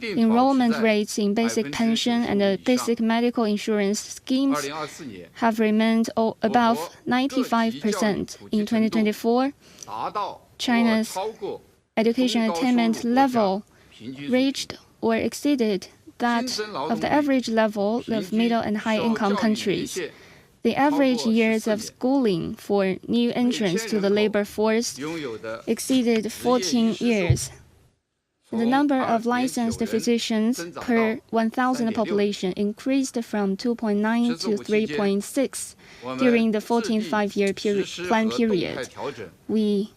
enrollment rates in basic pension and basic medical insurance schemes have remained above 95%. In 2024, China's education attainment level reached or exceeded that of the average level of middle and high-income countries. The average years of schooling for new entrants to the labor force exceeded 14 years. The number of licensed physicians per 1,000 population increased from 2.9 to 3.6 during the 14th five-year plan period. We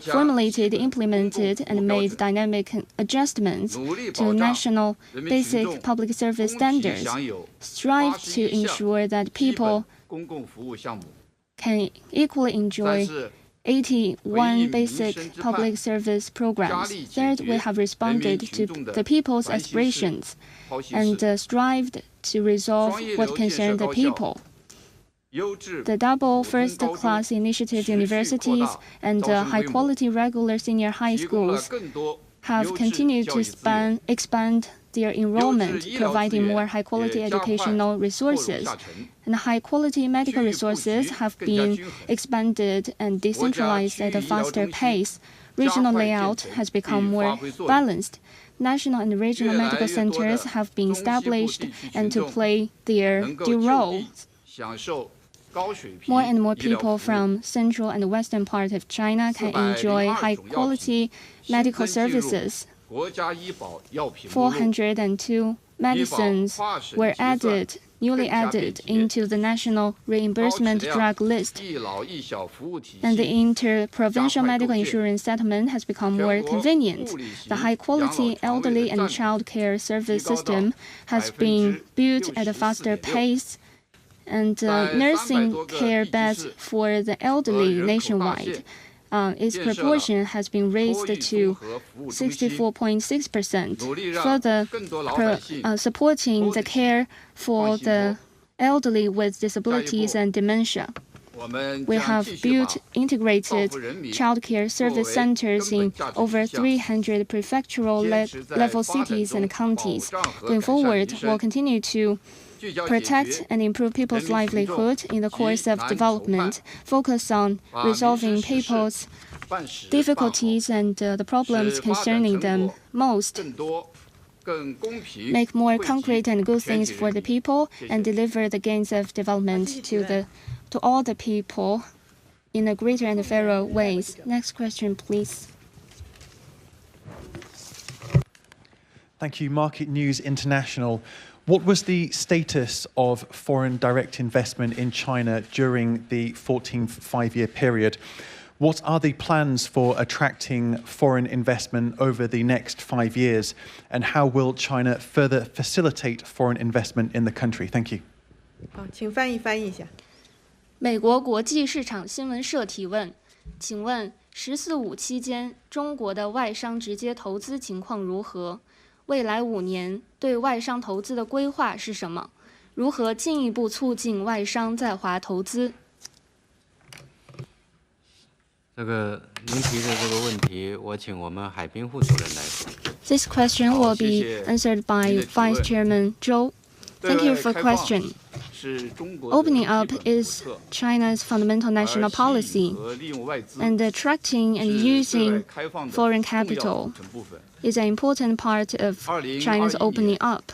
formulated, implemented, and made dynamic adjustments to national basic public service standards, strive to ensure that people can equally enjoy 81 basic public service programs. Third, we have responded to the people's aspirations and strived to resolve what concerns the people. The double first-class initiative universities and high-quality regular senior high schools have continued to expand their enrollment, providing more high-quality educational resources. And high-quality medical resources have been expanded and decentralized at a faster pace. Regional layout has become more balanced. National and regional medical centers have been established and to play their due role. More and more people from central and western part of China can enjoy high-quality medical services. 402 medicines were newly added into the national reimbursement drug list, and the inter-provincial medical insurance settlement has become more convenient. The high-quality elderly and child care service system has been built at a faster pace, and nursing care beds for the elderly nationwide. Its proportion has been raised to 64.6%, further supporting the care for the elderly with disabilities and dementia. We have built integrated childcare service centers in over 300 prefectural level cities and counties. Going forward, we'll continue to protect and improve people's livelihood in the course of development, focus on resolving people's difficulties and the problems concerning them most, make more concrete and good things for the people, and deliver the gains of development to all the people in a greater and fairer ways. Next question, please. Thank you. Market News International. What was the status of foreign direct investment in China during the 14th five-year period? What are the plans for attracting foreign investment over the next 5 years? And how will China further facilitate foreign investment in the country? Thank you. 好，请翻译一下。美国国际市场新闻社提问：请问“十四五”期间，中国的外商直接投资情况如何？未来5年对外商投资的规划是什么？如何进一步促进外商在华投资？这个您提的这个问题，我请我们海滨副主任来说。This question will be answered by Vice Chairman Zhou. Thank you for question. Opening up is China's fundamental national policy, and attracting and using foreign capital is an important part of China's opening up.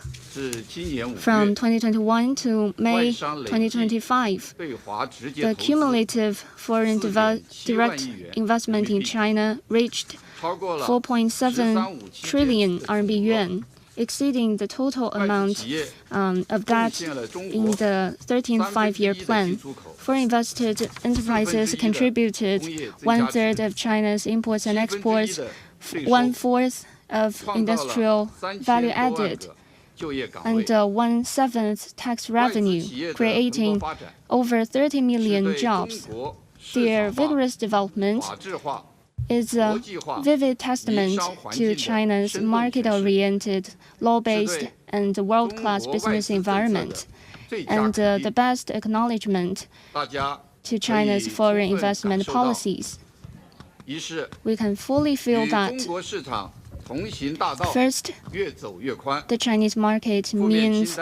From 2021 to May 2025, the cumulative foreign direct investment in China reached 4.7 trillion RMB yuan, exceeding the total amount of that in the 13th five-year plan. Foreign invested enterprises contributed 1/3 of China's imports and exports, 1/4 of industrial value added, and 1/7 tax revenue, creating over 30 million jobs. Their vigorous development is a vivid testament to China's market-oriented, law-based, and world-class business environment, and the best acknowledgement to China's foreign investment policies. We can fully feel that. First, the Chinese market means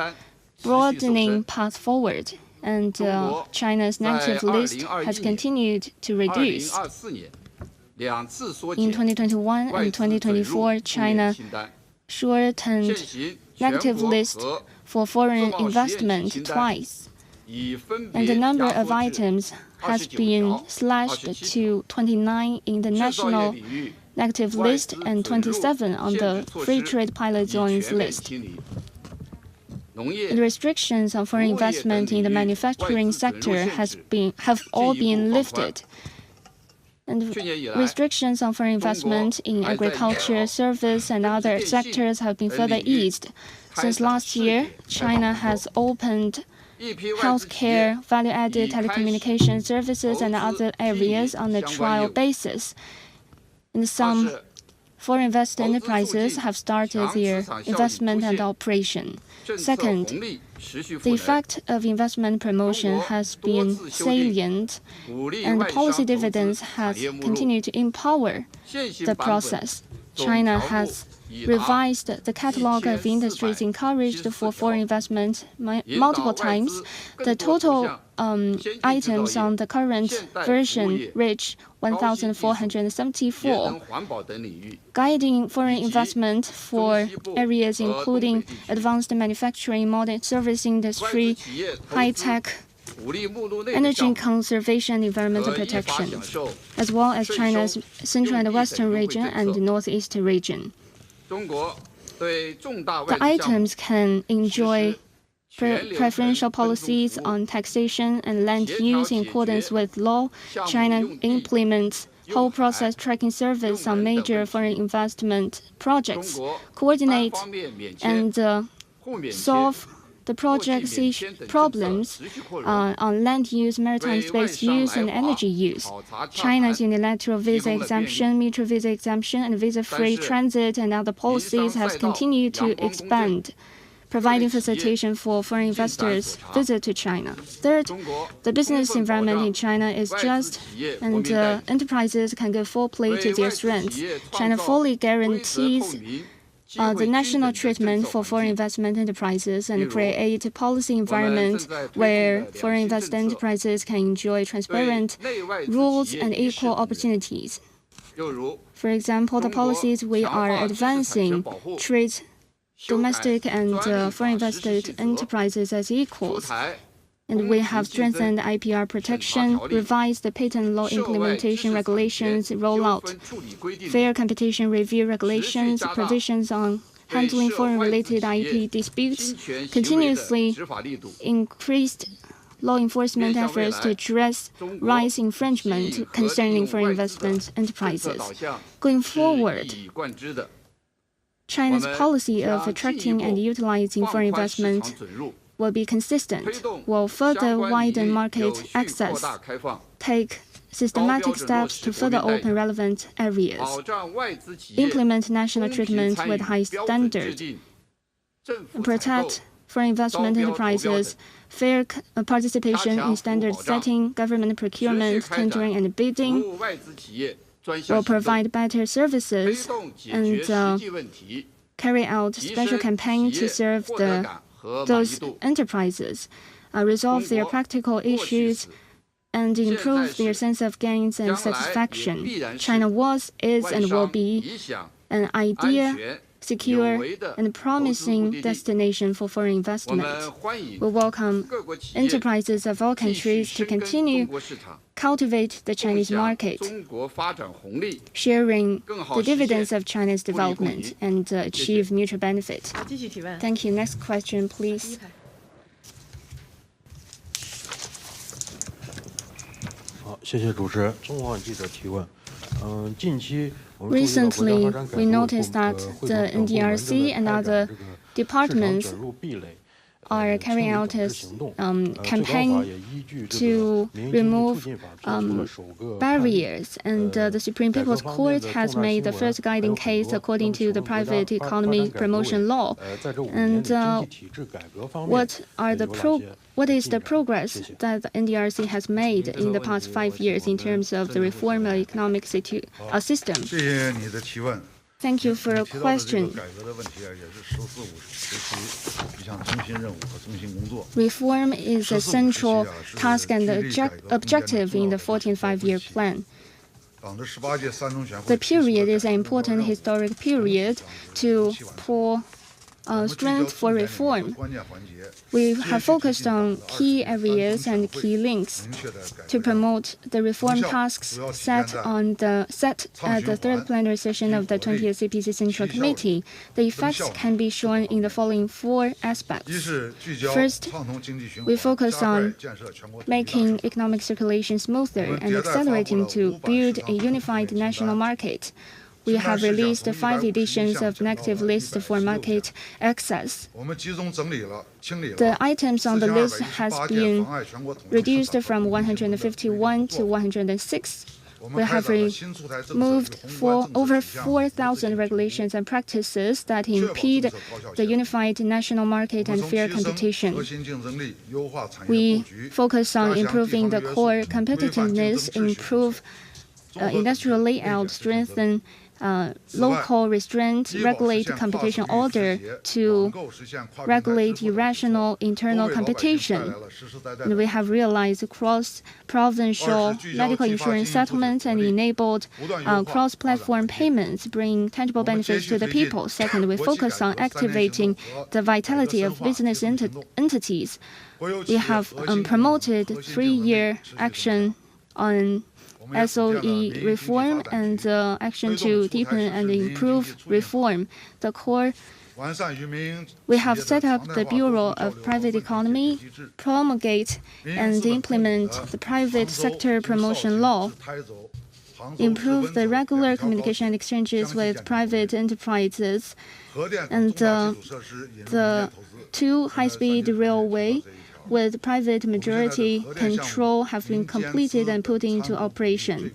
broadening path forward, and China's negative list has continued to reduce. In 2021 and 2024, China shortened negative list for foreign investment twice, and the number of items has been slashed to 29 in the national negative list and 27 on the free trade pilot zones list. The restrictions on foreign investment in the manufacturing sector have all been lifted, and restrictions on foreign investment in agriculture, service, and other sectors have been further eased. Since last year, China has opened healthcare, value-added telecommunication services, and other areas on a trial basis. And some foreign invested enterprises have started their investment and operation. Second, the effect of investment promotion has been salient, and the policy dividends has continued to empower the process. China has revised the catalog of industries encouraged for foreign investment multiple times. The total items on the current version reach 1,474, guiding foreign investment for areas including advanced manufacturing, modern service industry, high-tech, energy conservation, and environmental protection, as well as China's central and western region and northeast region. The items can enjoy preferential policies on taxation and land use in accordance with law. China implements whole process tracking service on major foreign investment projects, coordinate and solve the project's problems on land use, maritime space use, and energy use. China's unilateral visa exemption, mutual visa exemption, and visa-free transit and other policies have continued to expand, providing facilitation for foreign investors' visit to China. Third, the business environment in China is just, and enterprises can give full play to their strengths. China fully guarantees the national treatment for foreign investment enterprises and create a policy environment where foreign investment enterprises can enjoy transparent rules and equal opportunities. For example, the policies we are advancing treat domestic and foreign invested enterprises as equals. And we have strengthened IPR protection, revised the patent law implementation regulations, roll out fair competition review regulations, provisions on handling foreign-related IP disputes, continuously increased law enforcement efforts to address rights infringement concerning foreign investment enterprises. Going forward, China's policy of attracting and utilizing foreign investment will be consistent, will further widen market access, take systematic steps to further open relevant areas, implement national treatment with high standards, protect foreign investment enterprises, fair participation in standard setting, government procurement, tendering, and bidding, will provide better services, and carry out special campaigns to serve those enterprises. resolve their practical issues and improve their sense of gains and satisfaction. China was, is, and will be an ideal, secure, and promising destination for foreign investment. We welcome enterprises of all countries to continue cultivate the Chinese market, sharing the dividends of China's development and achieve mutual benefit. Thank you. Next question, please. Recently, we noticed that the NDRC and other departments are carrying out a campaign to remove barriers, and the Supreme People's Court has made the first guiding case according to the private economy promotion law. And what is the progress that the NDRC has made in the past 5 years in terms of the reform of economic system? Thank you for your question. Reform is a central task and objective in the 14th Five-Year Plan. The period is an important historic period to pour strength for reform. We have focused on key areas and key links to promote the reform tasks set at the third plenary session of the 20th CPC Central Committee. The effects can be shown in the following 4 aspects. First, we focus on making economic circulation smoother and accelerating to build a unified national market. We have released 5 editions of negative list for market access. The items on the list has been reduced from 151 to 106. We have removed over 4,000 regulations and practices that impede the unified national market and fair competition. We focus on improving the core competitiveness, improve industrial layout, strengthen local restraint, regulate competition order to regulate irrational internal competition. And we have realized cross-provincial medical insurance settlements and enabled cross-platform payments, bringing tangible benefits to the people. Second, we focus on activating the vitality of business entities. We have promoted 3-year action on SOE reform and action to deepen and improve reform. We have set up the Bureau of Private Economy, promulgate and implement the private sector promotion law, improve the regular communication and exchanges with private enterprises, and the 2 high-speed railway with private majority control have been completed and put into operation.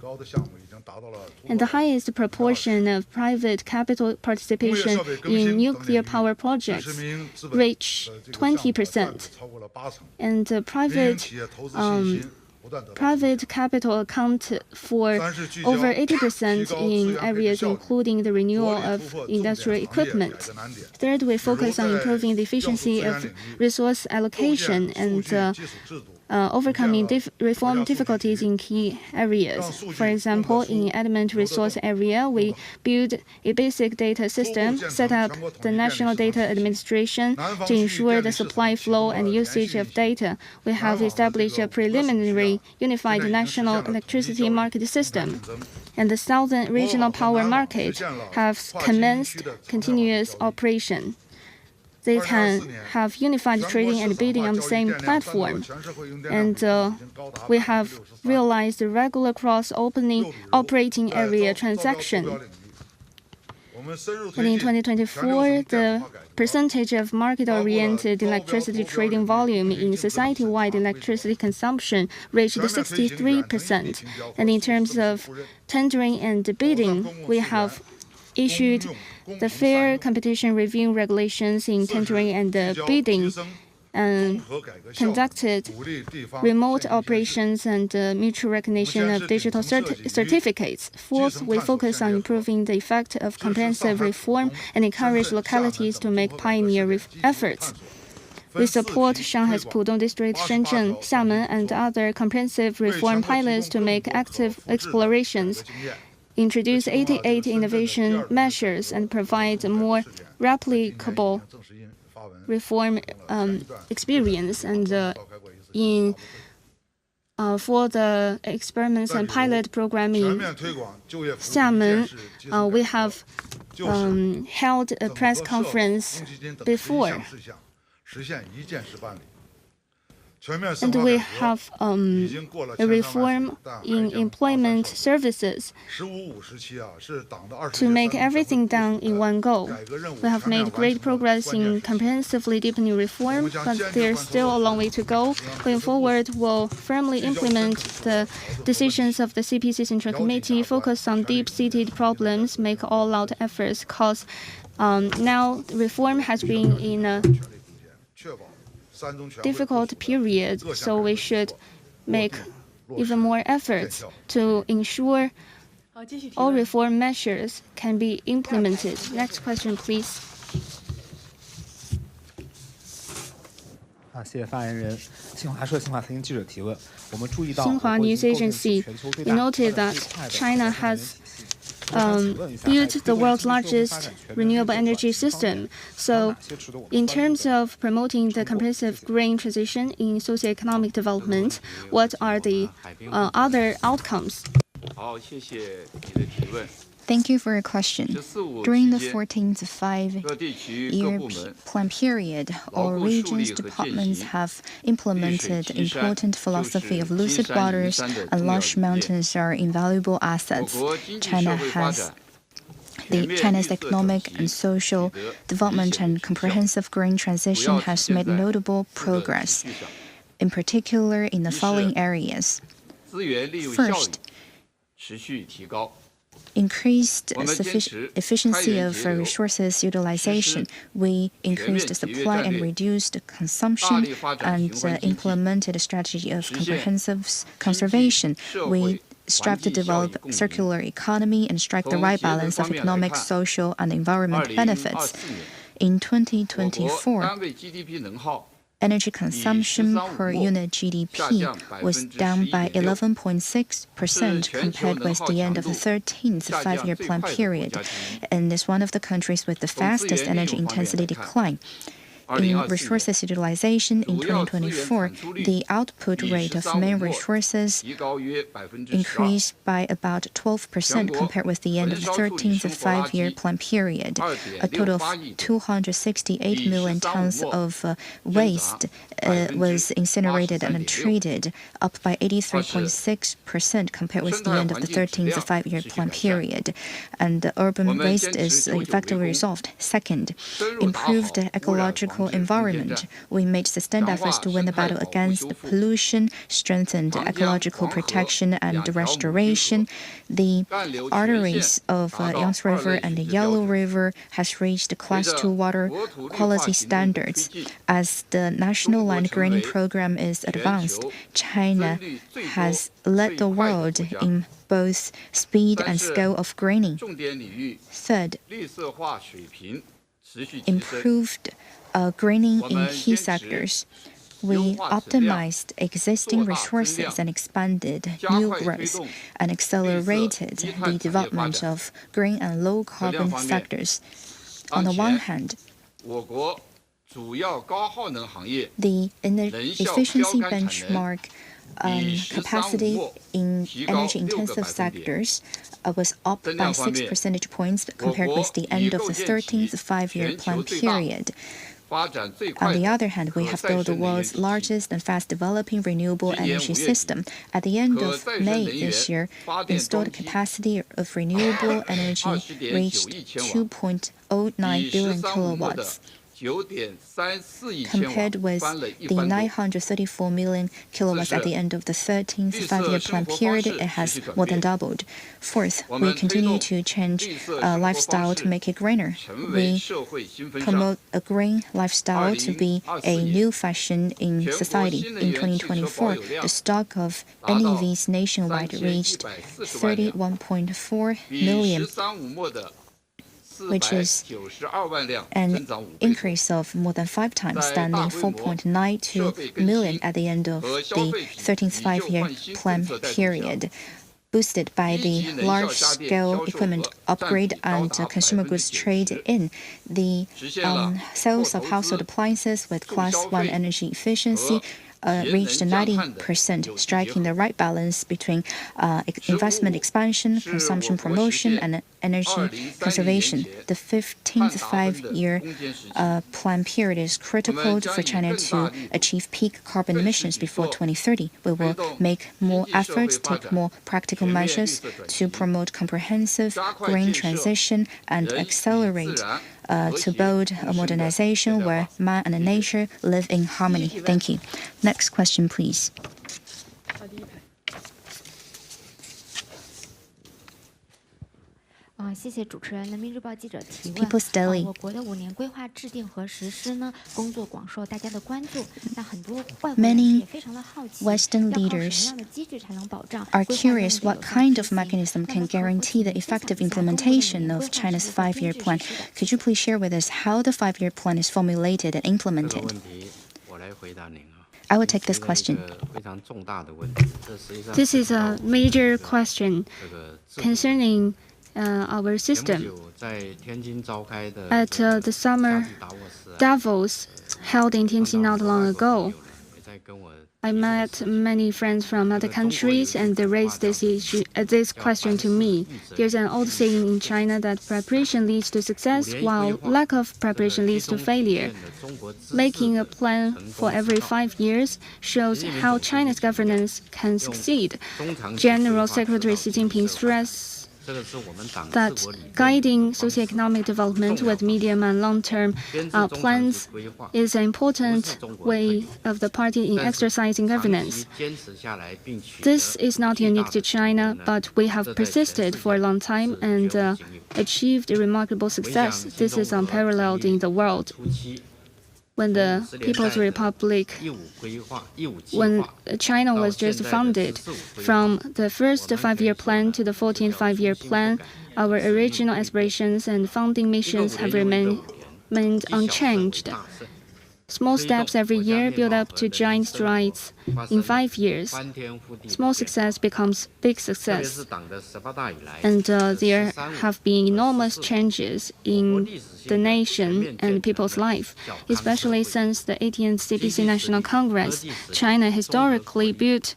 And the highest proportion of private capital participation in nuclear power projects reach 20%. And private capital account for over 80% in areas including the renewal of industrial equipment. Third, we focus on improving the efficiency of resource allocation and overcoming reform difficulties in key areas. For example, in element resource area, we build a basic data system, set up the National Data Administration to ensure the supply flow and usage of data. We have established a preliminary unified national electricity market system. And the Southern Regional Power Market has commenced continuous operation. They can have unified trading and bidding on the same platform. And we have realized the regular cross-operating area transaction. And in 2024, the percentage of market-oriented electricity trading volume in society-wide electricity consumption reached 63%. And in terms of tendering and bidding, we have issued the fair competition review regulations in tendering and bidding, and conducted remote operations and mutual recognition of digital certificates. Fourth, we focus on improving the effect of comprehensive reform and encourage localities to make pioneer efforts. We support Shanghai's Pudong District, Shenzhen, Xiamen, and other comprehensive reform pilots to make active explorations, introduce 88 innovation measures, and provide more replicable reform experience. And for the experiments and pilot programming, Xiamen, we have held a press conference before. And we have a reform in employment services to make everything done in one go. We have made great progress in comprehensively deepening reform, but there's still a long way to go. Going forward, we'll firmly implement the decisions of the CPC Central Committee, focus on deep-seated problems, make all-out efforts, because now reform has been in a difficult period, so we should make even more efforts to ensure all reform measures can be implemented. Next question, please. 谢谢发言人。新华社新华财经记者提问：我们注意到， Xinhua News Agency noted that China has built the world's largest renewable energy system. So, in terms of promoting the comprehensive green transition in socioeconomic development, what are the other outcomes? Thank you for your question. During the 14th five-year plan period, all regions' departments have implemented important philosophy of lucid waters, and lush mountains are invaluable assets. China's economic and social development and comprehensive green transition has made notable progress, in particular in the following areas. First, increased efficiency of resources utilization. We increased supply and reduced consumption and implemented a strategy of comprehensive conservation. We strive to develop circular economy and strike the right balance of economic, social, and environmental benefits. In 2024, energy consumption per unit GDP was down by 11.6% compared with the end of the 13th five-year plan period, and is one of the countries with the fastest energy intensity decline. In resources utilization in 2024, the output rate of main resources increased by about 12% compared with the end of the 13th five-year plan period. A total of 268 million tons of waste was incinerated and treated, up by 83.6% compared with the end of the 13th five-year plan period. And the urban waste is effectively resolved. Second, improved ecological environment. We made sustained efforts to win the battle against pollution, strengthened ecological protection and restoration. The arteries of Yangtze River and the Yellow River has reached Class 2 water quality standards. As the national land greening program is advanced, China has led the world in both speed and scale of greening. Third, improved greening in key sectors. We optimized existing resources and expanded new growth, and accelerated the development of green and low-carbon sectors. On the one hand, the efficiency benchmark capacity in energy-intensive sectors was up by 6 percentage points compared with the end of the 13th five-year plan period. On the other hand, we have built the world's largest and fast-developing renewable energy system. At the end of May this year, the installed capacity of renewable energy reached 2.09 billion kilowatts. Compared with the 934 million kilowatts at the end of the 13th five-year plan period, it has more than doubled. Fourth, we continue to change lifestyle to make it greener. We promote a green lifestyle to be a new fashion in society. In 2024, the stock of NEVs nationwide reached 31.4 million. which is an increase of more than 5 times, standing 4.92 million at the end of the 13th five-year plan period, boosted by the large-scale equipment upgrade and consumer goods trade-in. The sales of household appliances with Class 1 energy efficiency reached 90%, striking the right balance between investment expansion, consumption promotion, and energy conservation. The 15th five-year plan period is critical for China to achieve peak carbon emissions before 2030. We will make more efforts, take more practical measures to promote comprehensive green transition and accelerate to build a modernization where man and nature live in harmony. Thank you. Next question, please. People's Daily. Many Western leaders are curious what kind of mechanism can guarantee the effective implementation of China's five-year plan. Could you please share with us how the five-year plan is formulated and implemented? I will take this question. This is a major question concerning our system. At the summer Davos held in Tianjin not long ago, I met many friends from other countries, and they raised this question to me. There's an old saying in China that preparation leads to success, while lack of preparation leads to failure. Making a plan for every 5 years shows how China's governance can succeed. General Secretary Xi Jinping stressed that guiding socioeconomic development with medium and long-term plans is an important way of the party in exercising governance. This is not unique to China, but we have persisted for a long time and achieved a remarkable success. This is unparalleled in the world. When the People's Republic, when China was just founded, from the first five-year plan to the 14th five-year plan, our original aspirations and founding missions have remained unchanged. Small steps every year build up to giant strides in 5 years. Small success becomes big success. And there have been enormous changes in the nation and people's life, especially since the 18th CPC National Congress. China historically built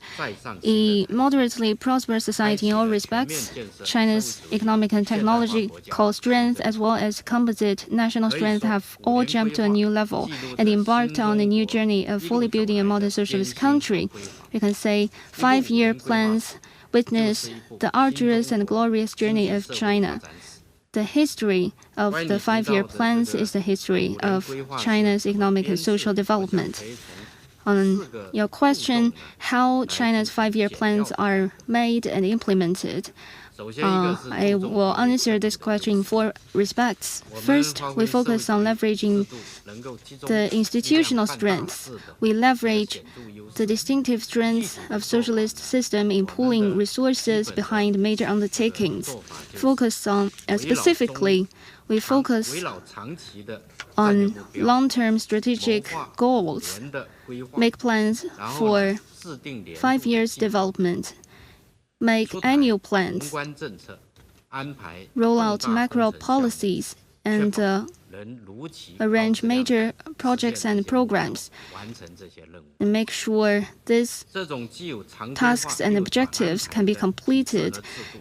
a moderately prosperous society in all respects. China's economic and technological strength, as well as composite national strength, have all jumped to a new level and embarked on a new journey of fully building a modern socialist country. We can say 5-year plans witness the arduous and glorious journey of China. The history of the 5-year plans is the history of China's economic and social development. On your question, how China's 5-year plans are made and implemented, I will answer this question in 4 respects. First, we focus on leveraging the institutional strengths. We leverage the distinctive strengths of socialist system in pooling resources behind major undertakings. Specifically, we focus on long-term strategic goals, make plans for 5 years development, make annual plans, roll out macro policies, and arrange major projects and programs, and make sure these tasks and objectives can be completed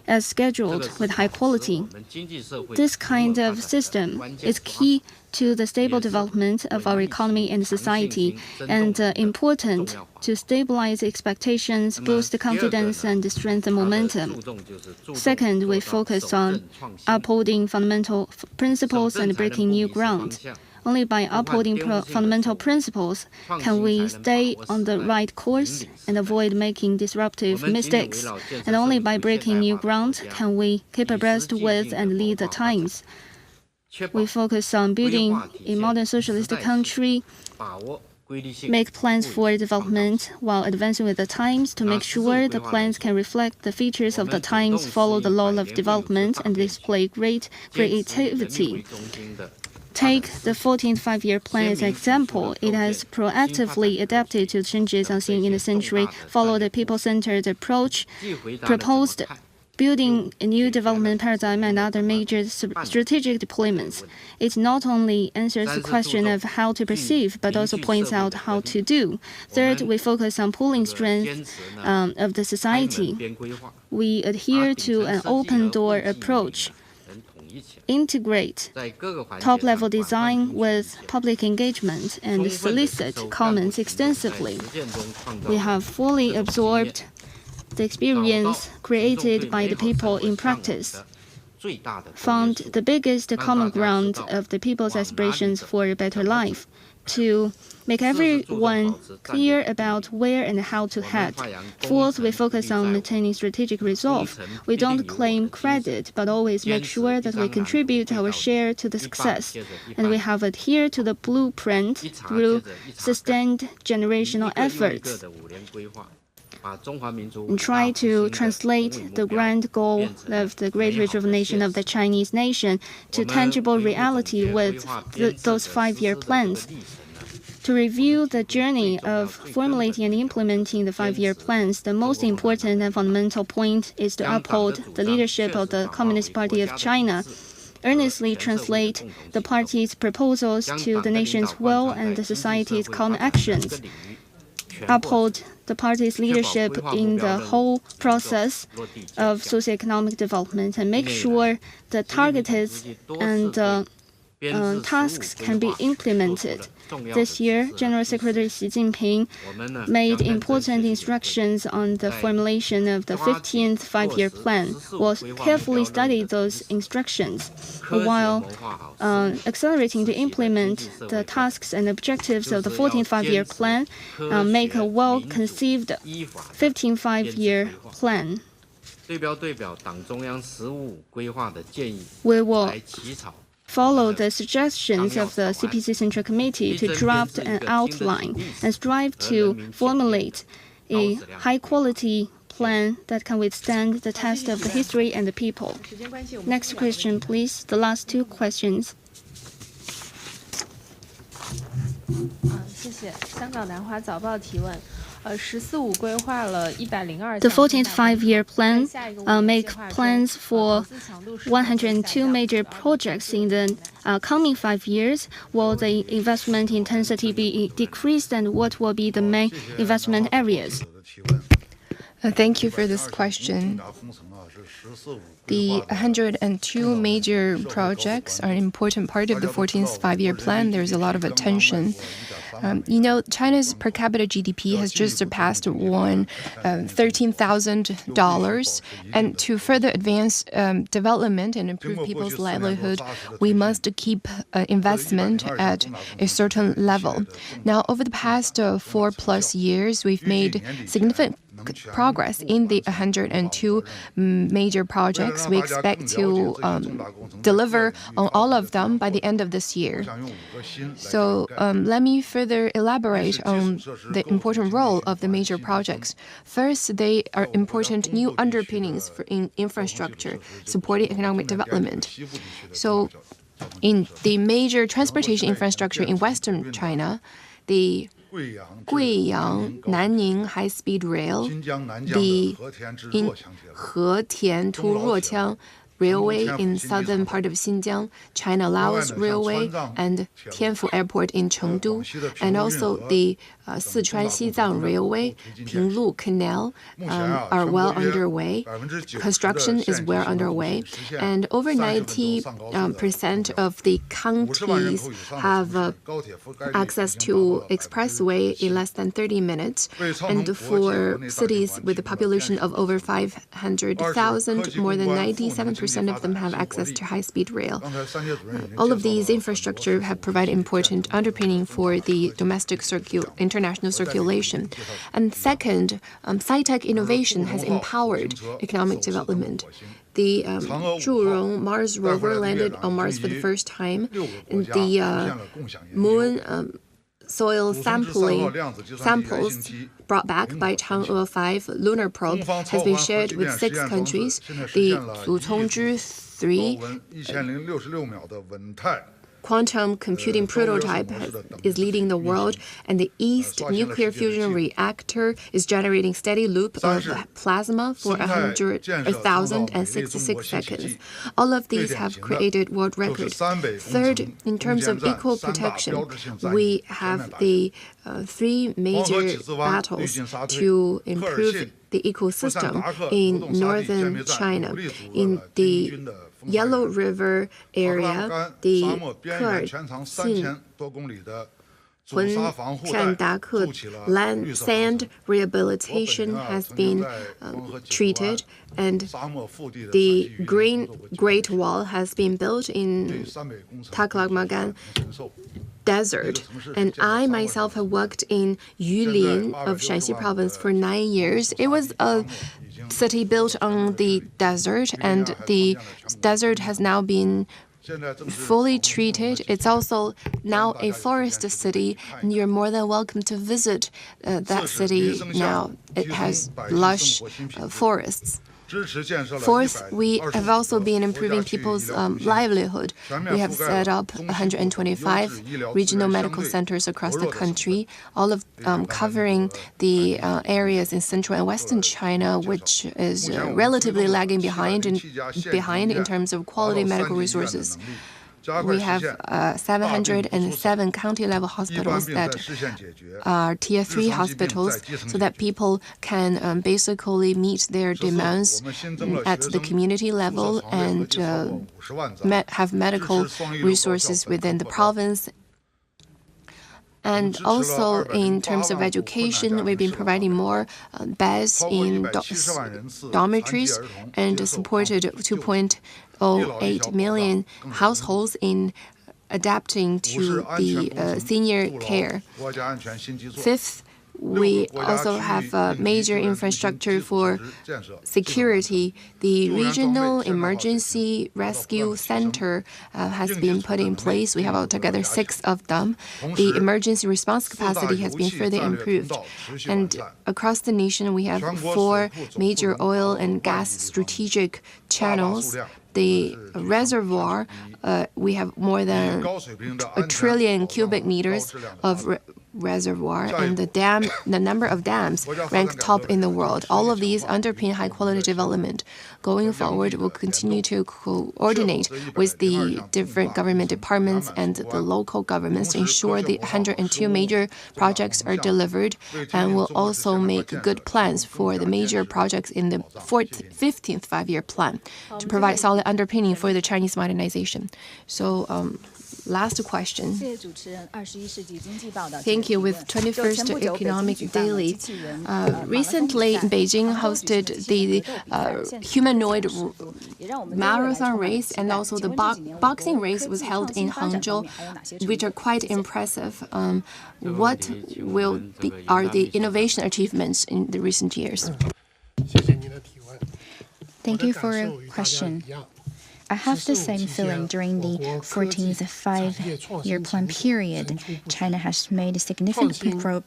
as scheduled with high quality. This kind of system is key to the stable development of our economy and society, and important to stabilize expectations, boost confidence, and strengthen momentum. Second, we focus on upholding fundamental principles and breaking new ground. Only by upholding fundamental principles can we stay on the right course and avoid making disruptive mistakes. And only by breaking new ground can we keep abreast with and lead the times. We focus on building a modern socialist country make plans for development while advancing with the times to make sure the plans can reflect the features of the times, follow the law of development, and display great creativity. Take the 14th five-year plan as an example. It has proactively adapted to changes unseen in the century, followed a people-centered approach, proposed building a new development paradigm and other major strategic deployments. It not only answers the question of how to perceive, but also points out how to do. Third, we focus on pooling strength of the society. We adhere to an open-door approach, integrate top-level design with public engagement, and solicit comments extensively. We have fully absorbed the experience created by the people in practice, found the biggest common ground of the people's aspirations for a better life, to make everyone clear about where and how to head. Fourth, we focus on maintaining strategic resolve. We don't claim credit, but always make sure that we contribute our share to the success. And we have adhered to the blueprint through sustained generational efforts, and try to translate the grand goal of the great rejuvenation of the Chinese nation to tangible reality with those five-year plans. To review the journey of formulating and implementing the five-year plans, the most important and fundamental point is to uphold the leadership of the Communist Party of China, earnestly translate the party's proposals to the nation's will and the society's common actions, uphold the party's leadership in the whole process of socioeconomic development, and make sure the targeted and tasks can be implemented. This year, General Secretary Xi Jinping made important instructions on the formulation of the 15th five-year plan. We'll carefully study those instructions while accelerating to implement the tasks and objectives of the 14th five-year plan, make a well-conceived 15th five-year plan. We will follow the suggestions of the CPC Central Committee to draft an outline and strive to formulate a high-quality plan that can withstand the test of the history and the people. Next question, please. The last two questions. 谢谢。香港南华早报提问。“十四五”规划了102 The 14th five-year plan make plans for 102 major projects in the coming 5 years. Will the investment intensity be decreased, and what will be the main investment areas? Thank you for this question. The 102 major projects are an important part of the 14th five-year plan. There's a lot of attention. China's per capita GDP has just surpassed $13,000. And to further advance development and improve people's livelihood, we must keep investment at a certain level. Now, over the past 4+ years, we've made significant progress in the 102 major projects. We expect to deliver on all of them by the end of this year. So let me further elaborate on the important role of the major projects. First, they are important new underpinnings for infrastructure, supporting economic development. So in the major transportation infrastructure in Western China, the Guiyang-Nanning high-speed rail, the Hetian to Ruoqiang Railway in southern part of Xinjiang, China-Laos Railway, and Tianfu Airport in Chengdu, and also the Sichuan-Xizang Railway, Pinglu Canal are well underway. Construction is well underway, and over 90% of the counties have access to expressway in less than 30 minutes. And for cities with a population of over 500,000, more than 97% of them have access to high-speed rail. All of these infrastructure have provided important underpinning for the domestic international circulation. And second, sci-tech innovation has empowered economic development. The Zhurong Mars rover landed on Mars for the first time, and the moon soil samples brought back by Chang'e 5 lunar probe has been shared with 6 countries. The Zhucongzhi 3 quantum computing prototype is leading the world, and the East nuclear fusion reactor is generating steady loop of plasma for 1,066 seconds. All of these have created world record. Third, in terms of eco protection, we have the 3 major battles to improve the ecosystem in northern China. In the Yellow River area, the land sand rehabilitation has been treated, and the Great Wall has been built in Taklamakan Desert. And I myself have worked in Yulin of Shanxi province for 9 years. It was a city built on the desert, and the desert has now been fully treated. It's also now a forest city, and you're more than welcome to visit that city now. It has lush forests. Fourth, we have also been improving people's livelihood. We have set up 125 regional medical centers across the country, all of covering the areas in central and western China, which is relatively lagging behind in terms of quality medical resources. We have 707 county-level hospitals that are Tier 3 hospitals, so that people can basically meet their demands at the community level and have medical resources within the province. And also, in terms of education, we've been providing more beds in dormitories and supported 2.08 million households in adapting to the senior care. Fifth, we also have a major infrastructure for security. The Regional Emergency Rescue Center has been put in place. We have altogether 6 of them. The emergency response capacity has been further improved. And across the nation, we have 4 major oil and gas strategic channels. The reservoir, we have more than 1 trillion cubic meters of reservoir, and the number of dams rank top in the world. All of these underpin high-quality development. Going forward, we'll continue to coordinate with the different government departments and the local governments to ensure the 102 major projects are delivered, and we'll also make good plans for the major projects in the 15th five-year plan to provide solid underpinning for the Chinese modernization. So, last question. Thank you. With 21st Economic Daily, recently Beijing hosted the humanoid marathon race, and also the boxing race was held in Hangzhou, which are quite impressive. What are the innovation achievements in the recent years? Thank you for your question. I have the same feeling. During the 14th five-year plan period, China has made significant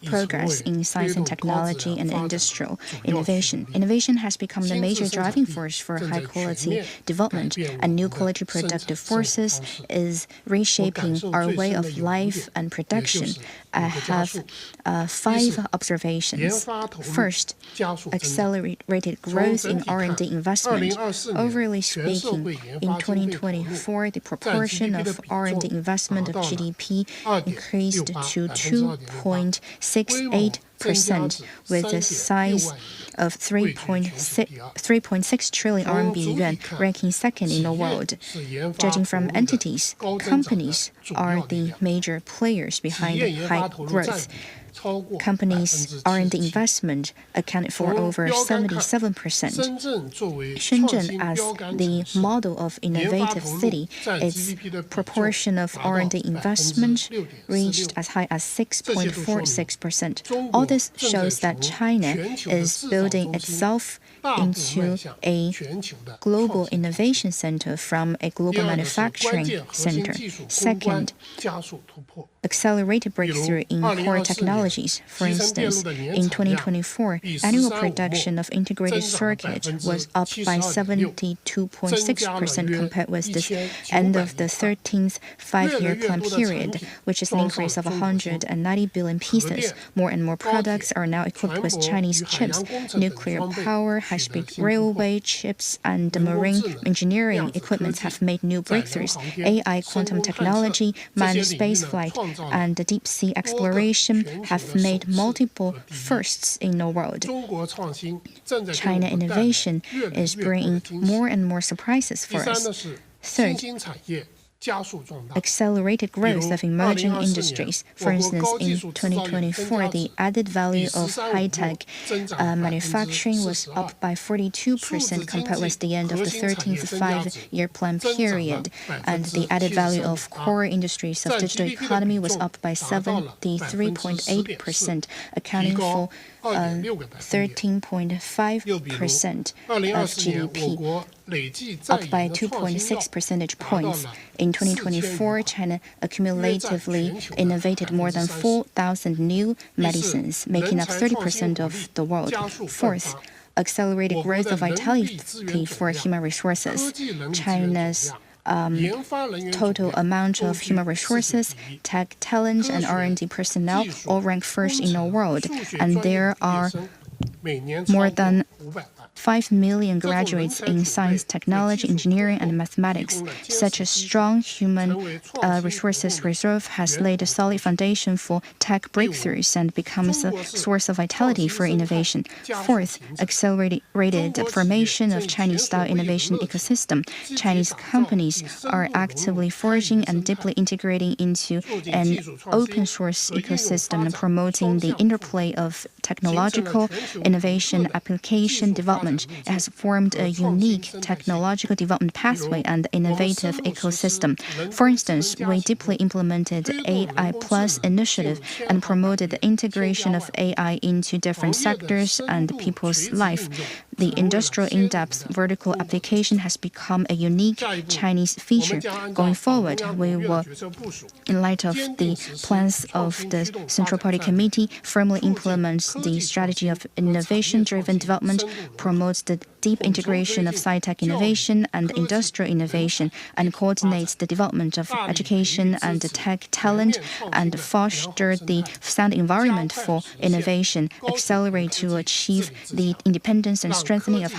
progress in science and technology and industrial innovation. Innovation has become the major driving force for high-quality development, and new quality productive forces is reshaping our way of life and production. I have 5 observations. First, accelerated growth in R&D investment. Overall speaking, in 2024, the proportion of R&D investment of GDP increased to 2.68%, with a size of 3.6 trillion RMB yuan, ranking second in the world. Judging from entities, companies are the major players behind high growth. Companies' R&D investment accounted for over 77%. Shenzhen, as the model of innovative city, its proportion of R&D investment reached as high as 6.46%. All this shows that China is building itself into a global innovation center from a global manufacturing center. Second, accelerated breakthrough in core technologies. For instance, in 2024, annual production of integrated circuit was up by 72.6% compared with the end of the 13th five-year plan period, which is an increase of 190 billion pieces. More and more products are now equipped with Chinese chips. Nuclear power, high-speed railway chips, and marine engineering equipment have made new breakthroughs. AI, quantum technology, manned spaceflight, and deep-sea exploration have made multiple firsts in the world. China innovation is bringing more and more surprises for us. Third, accelerated growth of emerging industries. For instance, in 2024, the added value of high-tech manufacturing was up by 42% compared with the end of the 13th five-year plan period, and the added value of core industries of digital economy was up by 73.8%, accounting for 13.5% of GDP, up by 2.6 percentage points. In 2024, China accumulatively innovated more than 4,000 new medicines, making up 30% of the world. Fourth, accelerated growth of vitality for human resources. China's total amount of human resources, tech talent, and R&D personnel all rank first in the world, and there are more than 5 million graduates in science, technology, engineering, and mathematics. Such a strong human resources reserve has laid a solid foundation for tech breakthroughs and becomes a source of vitality for innovation. Fourth, accelerated formation of Chinese-style innovation ecosystem. Chinese companies are actively forging and deeply integrating into an open-source ecosystem and promoting the interplay of technological innovation, application development. It has formed a unique technological development pathway and innovative ecosystem. For instance, we deeply implemented AI Plus initiative and promoted the integration of AI into different sectors and people's life. The industrial in-depth vertical application has become a unique Chinese feature. Going forward, we will, in light of the plans of the Central Party Committee, firmly implement the strategy of innovation-driven development, promotes the deep integration of sci-tech innovation and industrial innovation, and coordinates the development of education and tech talent, and foster the sound environment for innovation, accelerate to achieve the independence and strengthening of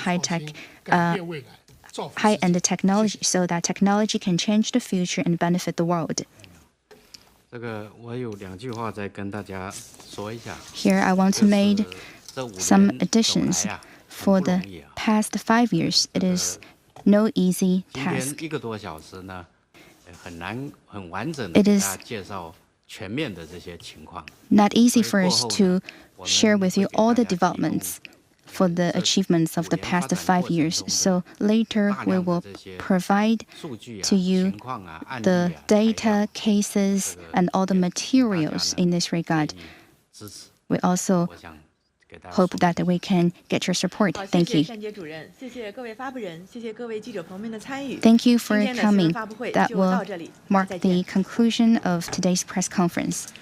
high-end technology so that technology can change the future and benefit the world. Here I want to make some additions. For the past 5 years, it is no easy task. It is not easy for us to share with you all the developments for the achievements of the past 5 years. So later we will provide to you the data, cases, and all the materials in this regard. We also hope that we can get your support. Thank you. Thank you for coming. That will mark the conclusion of today's press conference.